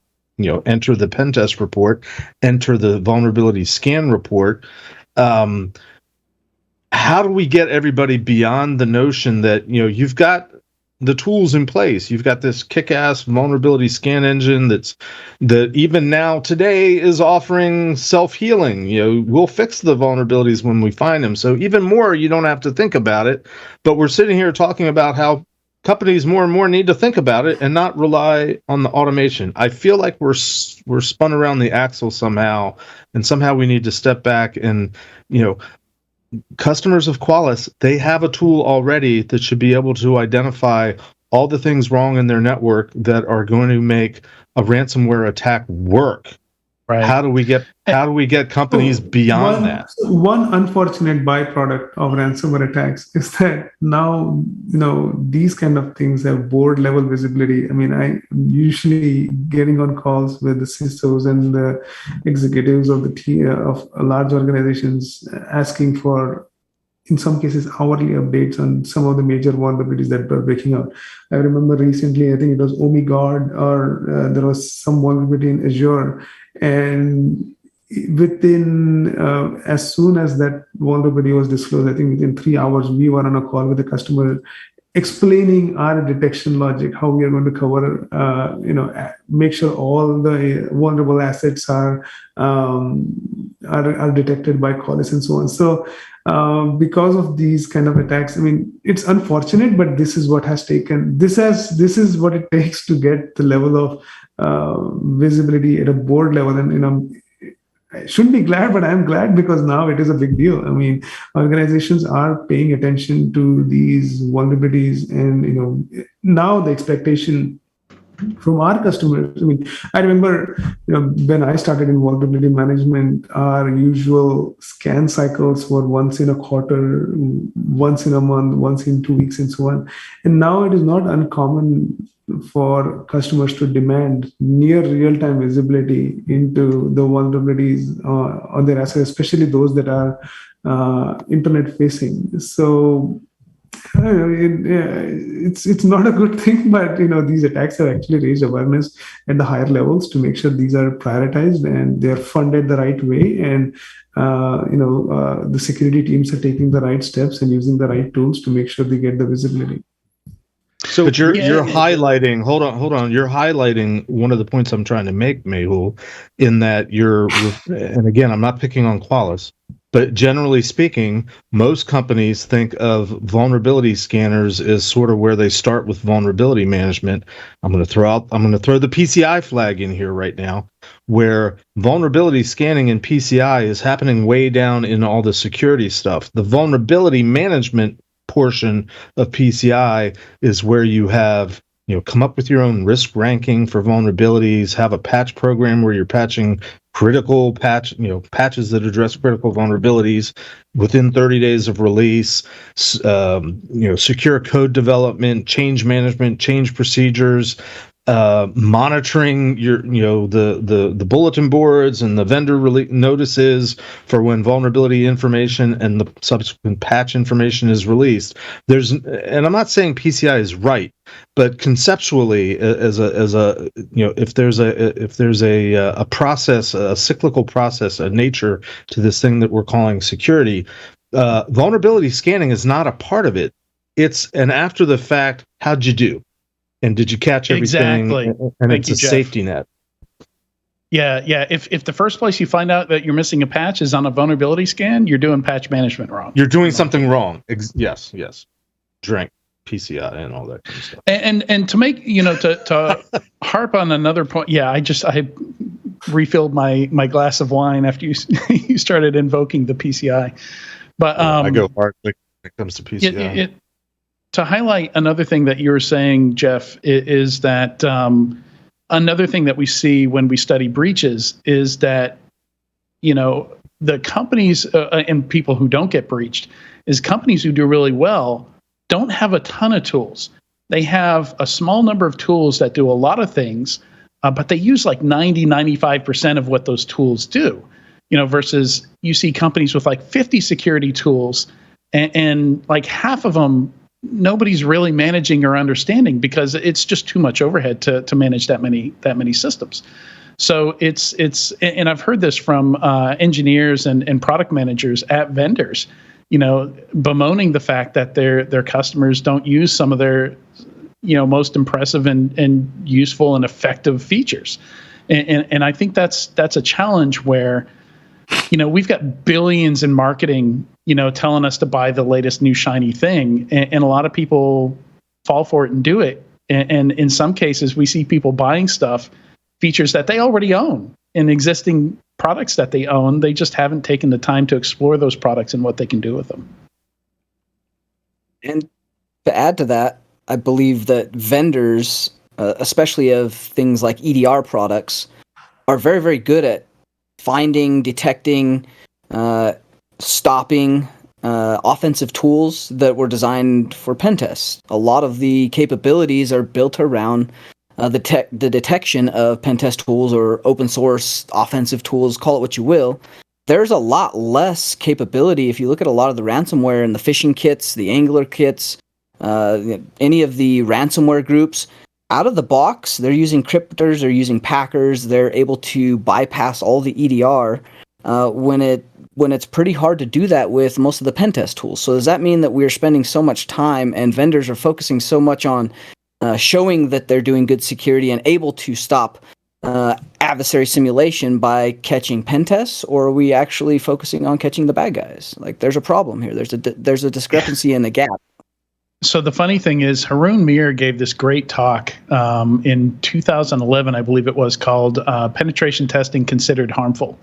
Enter the pen test report, enter the vulnerability scan report. How do we get everybody beyond the notion that, you've got the tools in place? You've got this kick-ass vulnerability scan engine that even now today is offering self-healing. We'll fix the vulnerabilities when we find them. So even more, you don't have to think about it. But we're sitting here talking about how companies more and more need to think about it and not rely on the automation. I feel like we're spun around the axle somehow, and somehow we need to step back and, customers of Qualys, they have a tool already that should be able to identify all the things wrong in their network that are going to make a ransomware attack work. Right. How do we get companies beyond that? One unfortunate byproduct of ransomware attacks is that now, these kind of things have board level visibility. I mean, I'm usually getting on calls with the CISOs and the executives of of large organizations asking for, in some cases, hourly updates on some of the major vulnerabilities that were breaking out. I remember recently, I think it was OmiGuard, or there was some vulnerability in Azure. And within, as soon as that vulnerability was disclosed, I think within 3 hours, we were on a call with the customer explaining our detection logic, how we are going to cover, make sure all the vulnerable assets are detected by Qualys and so on. So because of these kind of attacks, I mean, it's unfortunate, but this is what has taken. This is what it takes to get the level of visibility at a board level. And I shouldn't be glad, but I'm glad, because now it is a big deal. I mean, organizations are paying attention to these vulnerabilities, and now the expectation from our customers. I mean, I remember, when I started in vulnerability management, our usual scan cycles were once in a quarter, once in a month, once in 2 weeks, and so on. And now it is not uncommon for customers to demand near real-time visibility into the vulnerabilities on their assets, especially those that are internet-facing. So it's not a good thing, but these attacks have actually raised awareness at the higher levels to make sure these are prioritized and they're funded the right way, and the security teams are taking the right steps and using the right tools to make sure they get the visibility. So, but you're highlighting. Hold on. You're highlighting one of the points I'm trying to make, Mehul, in that and again, I'm not picking on Qualys, but generally speaking, most companies think of vulnerability scanners as sort of where they start with vulnerability management. I'm going to throw the PCI flag in here right now, where vulnerability scanning in PCI is happening way down in all the security stuff. The vulnerability management portion of PCI is where you have, come up with your own risk ranking for vulnerabilities, have a patch program where you're patching patches that address critical vulnerabilities within 30 days of release, secure code development, change management, change procedures, monitoring the bulletin boards and the vendor notices for when vulnerability information and the subsequent patch information is released. And I'm not saying PCI is right, but conceptually, if there's a process, a cyclical process, a nature to this thing that we're calling security, vulnerability scanning is not a part of it. It's an after the fact, how'd you do? And did you catch everything? Exactly. And it's a safety net. Yeah. If the first place you find out that you're missing a patch is on a vulnerability scan, you're doing patch management wrong. You're doing something wrong. Yes. Drink PCI and all that kind of stuff. And to make to harp on another point, refilled my glass of wine after you started invoking the PCI. But I go hard when it comes to PCI. To highlight another thing that you were saying, Jeff, is that another thing that we see when we study breaches is that, the companies and people who don't get breached is companies who do really well don't have a ton of tools. They have a small number of tools that do a lot of things, but they use like 95% of what those tools do, versus you see companies with like 50 security tools and like half of them nobody's really managing or understanding because it's just too much overhead to manage that many systems. So it's and I've heard this from engineers and product managers at vendors, bemoaning the fact that their customers don't use some of their most impressive and useful and effective features. And I think that's a challenge where, we've got billions in marketing, telling us to buy the latest new shiny thing. And a lot of people fall for it and do it. And in some cases, we see people buying features that they already own in existing products that they own. They just haven't taken the time to explore those products and what they can do with them. And to add to that, I believe that vendors, especially of things like EDR products, are very, very good at finding, detecting, stopping offensive tools that were designed for pen tests. A lot of the capabilities are built around the detection of pen test tools or open source offensive tools, call it what you will. There's a lot less capability if you look at a lot of the ransomware and the phishing kits, the Angler kits, any of the ransomware groups. Out of the box, they're using cryptors, they're using packers, they're able to bypass all the EDR when it's pretty hard to do that with most of the pen test tools. So does that mean that we're spending so much time and vendors are focusing so much on showing that they're doing good security and able to stop adversary simulation by catching pen tests, or are we actually focusing on catching the bad guys? Like, there's a problem here. There's a discrepancy and a gap. So the funny thing is, Haroon Meer gave this great talk in 2011, I believe it was, called Penetration Testing Considered Harmful.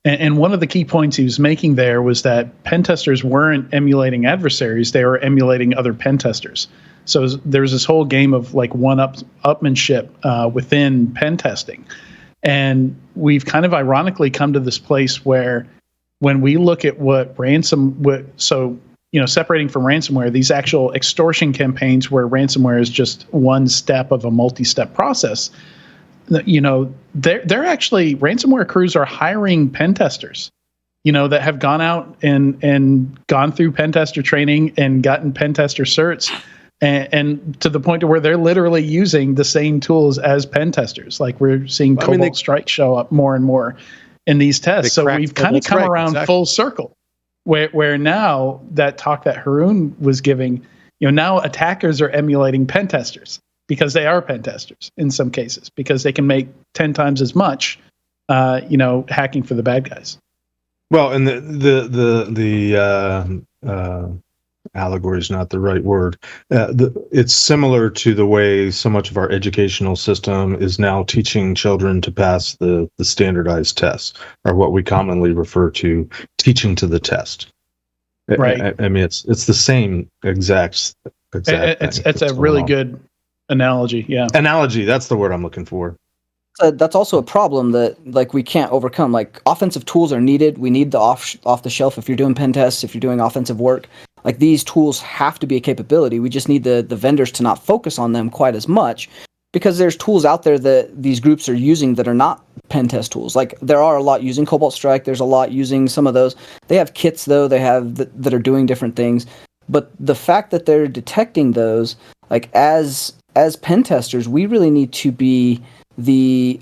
And one of the key points he was making there was that pen testers weren't emulating adversaries, they were emulating other pen testers. So there's this whole game of like upmanship within pen testing. And we've kind of ironically come to this place where when we look at separating from ransomware, these actual extortion campaigns where ransomware is just one step of a multi-step process, they're actually, ransomware crews are hiring pen testers, that have gone out and gone through pen tester training and gotten pen tester certs, and to the point to where they're literally using the same tools as pen testers. Like, we're seeing Cobalt Strike show up more and more in these tests. So we've kind of come around full circle. Where now that talk that Haroon was giving, now attackers are emulating pen testers because they are pen testers in some cases, because they can make 10 times as much, hacking for the bad guys. Well, and the allegory is not the right word. It's similar to the way so much of our educational system is now teaching children to pass the standardized tests, or what we commonly refer to teaching to the test. Right. I mean, it's the same exact it's a really good analogy. Yeah. Analogy. That's the word I'm looking for. That's also a problem that we can't overcome. Like, offensive tools are needed. We need the off the shelf if you're doing pen tests, if you're doing offensive work. Like, these tools have to be a capability. We just need the vendors to not focus on them quite as much, because there's tools out there that these groups are using that are not pen test tools. Like, there are a lot using Cobalt Strike. There's a lot using some of those. They have kits, though. They have that are doing different things. But the fact that they're detecting those, like, as pen testers, we really need to be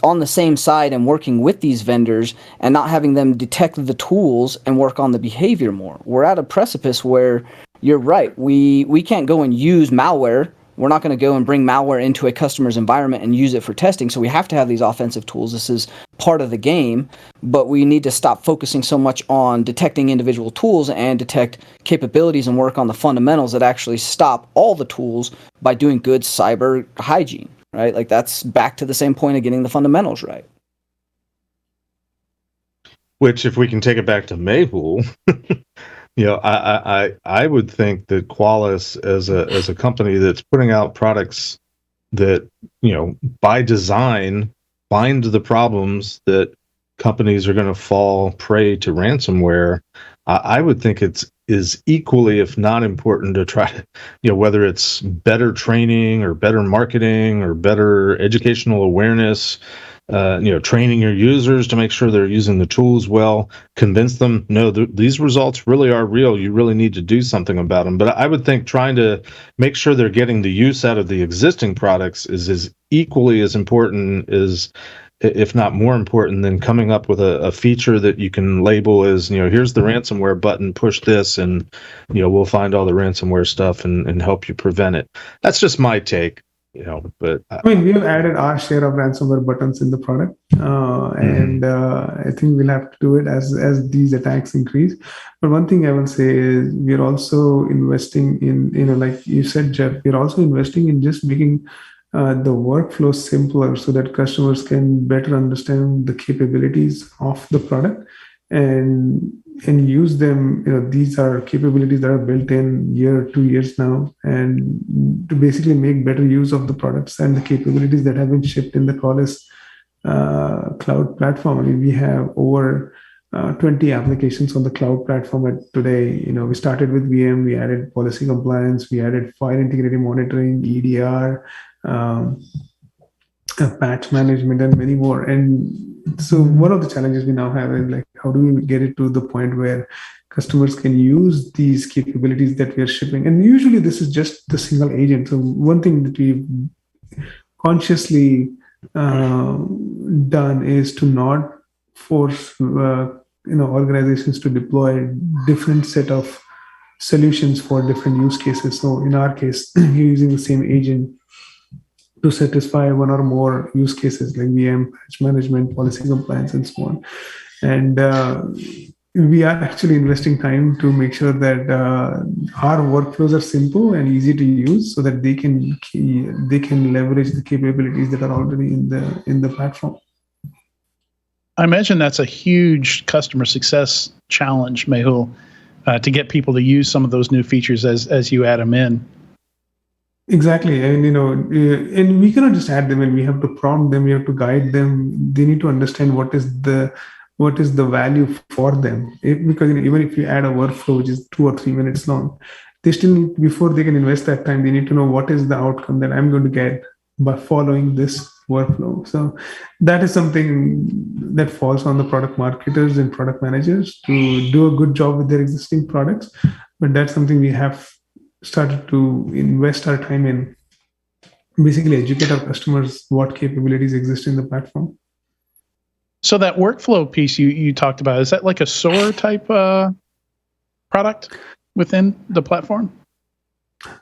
on the same side and working with these vendors and not having them detect the tools and work on the behavior more. We're at a precipice where, you're right, we can't go and use malware. We're not going to go and bring malware into a customer's environment and use it for testing. So we have to have these offensive tools. This is part of the game, but we need to stop focusing so much on detecting individual tools and detect capabilities and work on the fundamentals that actually stop all the tools by doing good cyber hygiene. Right? Like, that's back to the same point of getting the fundamentals right. Which, if we can take it back to Mehul, I would think that Qualys, as a company that's putting out products that, by design find the problems that companies are going to fall prey to ransomware, I would think is equally, if not important, to try to, whether it's better training or better marketing or better educational awareness, training your users to make sure they're using the tools well, convince them, no, these results really are real. You really need to do something about them. But I would think trying to make sure they're getting the use out of the existing products is as equally as important as, if not more important, than coming up with a feature that you can label as, here's the ransomware button, push this, and, we'll find all the ransomware stuff and help you prevent it. That's just my take. But I mean, we have added our share of ransomware buttons in the product, and I think we'll have to do it as these attacks increase. But one thing I will say is we're also investing in, like you said, Jeff, we're also investing in just making the workflow simpler so that customers can better understand the capabilities of the product and use them. These are capabilities that are built in 2 years now, and to basically make better use of the products and the capabilities that have been shipped in the Qualys cloud platform. I mean, we have over 20 applications on the cloud platform today. We started with VM, we added policy compliance, we added file integrity monitoring, EDR, patch management, and many more. And so one of the challenges we now have is, like, how do we get it to the point where customers can use these capabilities that we are shipping? And usually this is just the single agent. So one thing that we've consciously done is to not force organizations to deploy different set of solutions for different use cases. So in our case, we're using the same agent to satisfy one or more use cases like VM, patch management, policy compliance, and so on. And we are actually investing time to make sure that our workflows are simple and easy to use, so that they can leverage the capabilities that are already in the platform. I imagine that's a huge customer success challenge, Mehul, to get people to use some of those new features as you add them in. Exactly. And and we cannot just add them in. We have to prompt them, we have to guide them. They need to understand what is the value for them. Because even if you add a workflow which is 2 or 3 minutes long, they still need, before they can invest that time, they need to know what is the outcome that I'm going to get by following this workflow. So that is something that falls on the product marketers and product managers to do a good job with their existing products. But that's something we have started to invest our time in, basically educate our customers what capabilities exist in the platform. So that workflow piece you talked about, is that like a SOAR type product within the platform?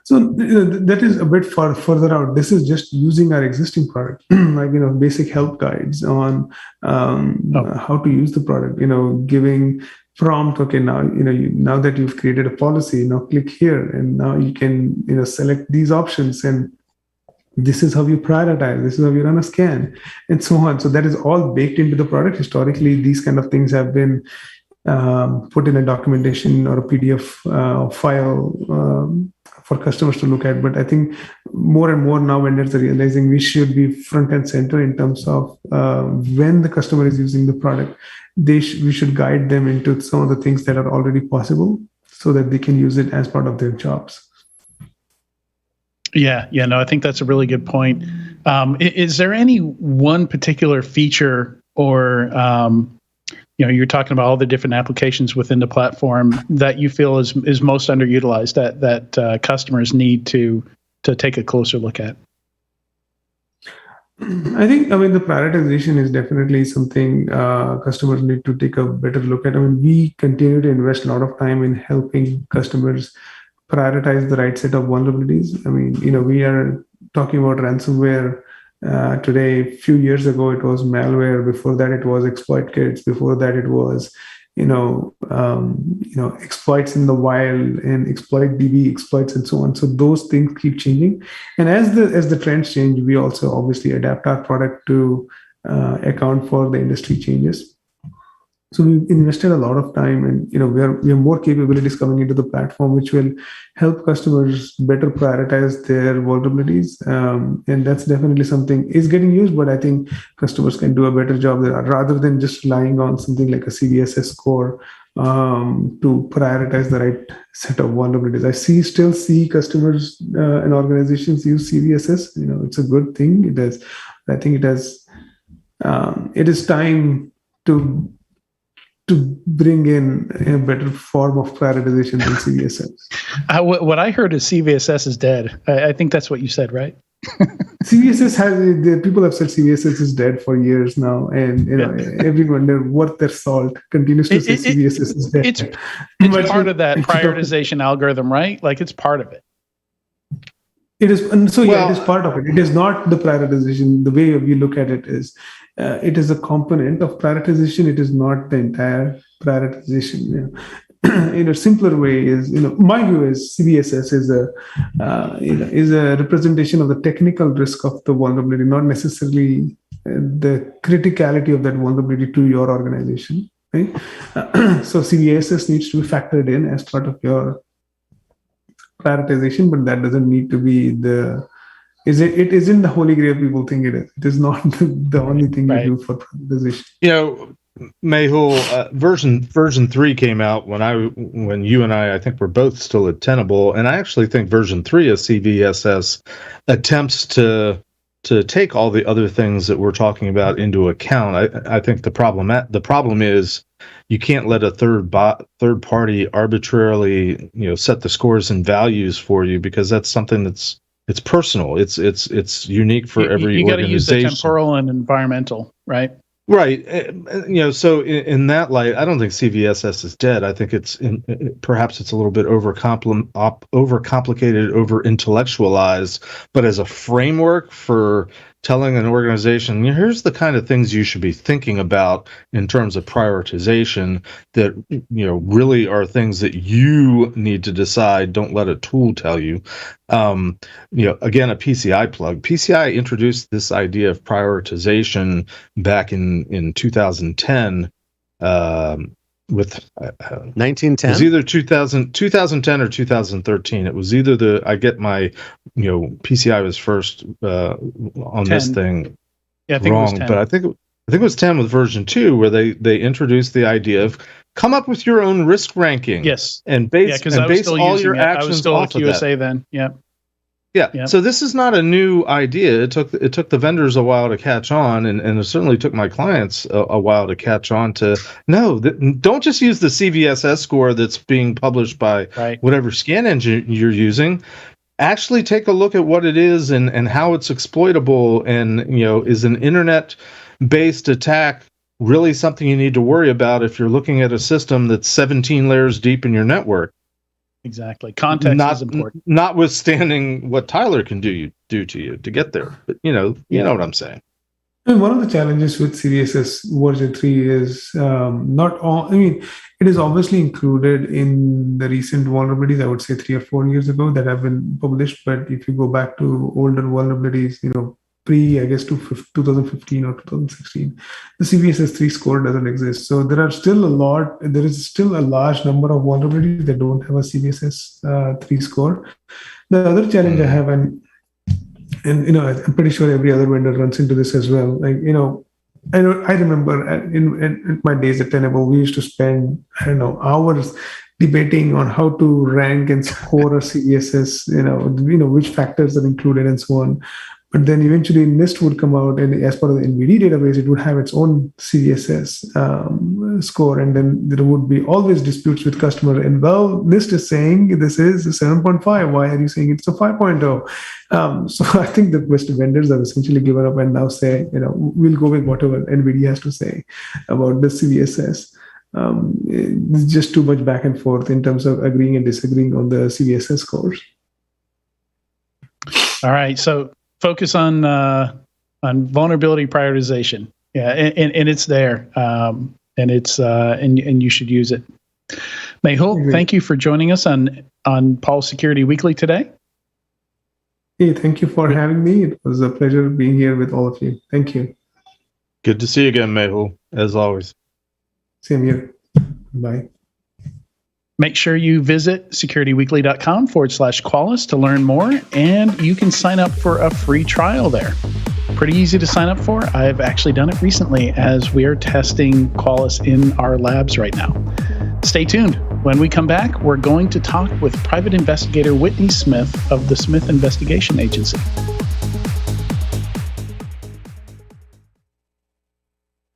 So that is a bit further out. This is just using our existing product, like basic help guides on how to use the product. Giving prompt. Okay, now now that you've created a policy, now click here, and now you can select these options, and this is how you prioritize. This is how you run a scan, and so on. So that is all baked into the product. Historically, these kind of things have been put in a documentation or a PDF file for customers to look at. But I think more and more now vendors are realizing we should be front and center in terms of when the customer is using the product, we should guide them into some of the things that are already possible so that they can use it as part of their jobs. Yeah, no, I think that's a really good point. Is there any one particular feature or you're talking about all the different applications within the platform that you feel is most underutilized that customers need to take a closer look at? I mean, the prioritization is definitely something customers need to take a better look at. I mean, we continue to invest a lot of time in helping customers prioritize the right set of vulnerabilities. I mean, we are talking about ransomware today. A few years ago, it was malware. Before that, it was exploit kits. Before that, it was exploits in the wild and exploit DB exploits and so on. So those things keep changing, and as the trends change, we also obviously adapt our product to account for the industry changes. So we've invested a lot of time, and we have more capabilities coming into the platform, which will help customers better prioritize their vulnerabilities. And that's definitely something is getting used, but I think customers can do a better job there rather than just relying on something like a CVSS score to prioritize the right set of vulnerabilities. Still see customers and organizations use CVSS. It's a good thing. It has, I think it has. It is time to bring in a better form of prioritization than CVSS. What I heard is CVSS is dead. I think that's what you said, right? People have said CVSS is dead for years now, and everyone, they're worth their salt, continues to say CVSS is dead. It's part of that prioritization algorithm, right? Like it's part of it. It is, and so it is part of it. It is not the prioritization. The way we look at it is, it is a component of prioritization. It is not the entire prioritization. In a simpler way is, my view is CVSS is a representation of the technical risk of the vulnerability, not necessarily the criticality of that vulnerability to your organization. Right? So CVSS needs to be factored in as part of your prioritization, but that doesn't need to be it isn't the holy grail people think it is. It is not the only thing you do for prioritization. Mehul, version 3 came out when you and I think we're both still at Tenable, and I actually think version 3 of CVSS attempts to take all the other things that we're talking about into account. I think the problem is you can't let a third party arbitrarily set the scores and values for you, because that's something it's personal. It's unique for every organization. You got to use the temporal and environmental, right? Right. So in that light, I don't think CVSS is dead. I think perhaps it's a little bit overcomplicated, over-intellectualized, but as a framework for telling an organization, here's the kind of things you should be thinking about in terms of prioritization that, really are things that you need to decide. Don't let a tool tell you. Again, a PCI plug. PCI introduced this idea of prioritization back in 2010, with 1910. It was either 2010 or 2013. It was either I get my, PCI was first on 10. This thing. Yeah, I think wrong, it was 10. But I think it was 10 with version 2, where they introduced the idea of come up with your own risk ranking. Yes. And base all your actions I was still off at QSA of that. Then. Yeah. Yeah. Yep. So this is not a new idea. It took the vendors a while to catch on, and it certainly took my clients a while to catch on to don't just use the CVSS score that's being published by whatever scan engine you're using. Actually take a look at what it is and how it's exploitable, and is an internet-based attack really something you need to worry about if you're looking at a system that's 17 layers deep in your network. Exactly. Context is important. Notwithstanding what Tyler can do to you to get there. But you know what I'm saying. And one of the challenges with CVSS version 3 is it is obviously included in the recent vulnerabilities, I would say 3 or 4 years ago, that have been published. But if you go back to older vulnerabilities, pre, I guess, 2015 or 2016, the CVSS 3 score doesn't exist. So there is still a large number of vulnerabilities that don't have a CVSS 3 score. The other challenge I have, and I'm pretty sure every other vendor runs into this as well. I remember in my days at Tenable, we used to spend hours debating on how to rank and score a CVSS, which factors are included and so on. But then eventually NIST would come out, and as part of the NVD database, it would have its own CVSS score. And then there would be always disputes with customer. And NIST is saying this is a 7.5. Why are you saying it's a 5.0? So I think the West vendors have essentially given up and now say, we'll go with whatever NVD has to say about the CVSS. It's just too much back and forth in terms of agreeing and disagreeing on the CVSS scores. All right. So focus on vulnerability prioritization. Yeah, and it's there, and it's and you should use it. Mehul, thank you for joining us on Paul Security Weekly today. Hey, thank you for having me. It was a pleasure being here with all of you. Thank you. Good to see you again, Mehul, as always. Same here. Bye. Make sure you visit securityweekly.com/Qualys to learn more, and you can sign up for a free trial there. Pretty easy to sign up for. I've actually done it recently as we are testing Qualys in our labs right now. Stay tuned. When we come back, we're going to talk with private investigator Whitney Smith of the Smith Investigation Agency.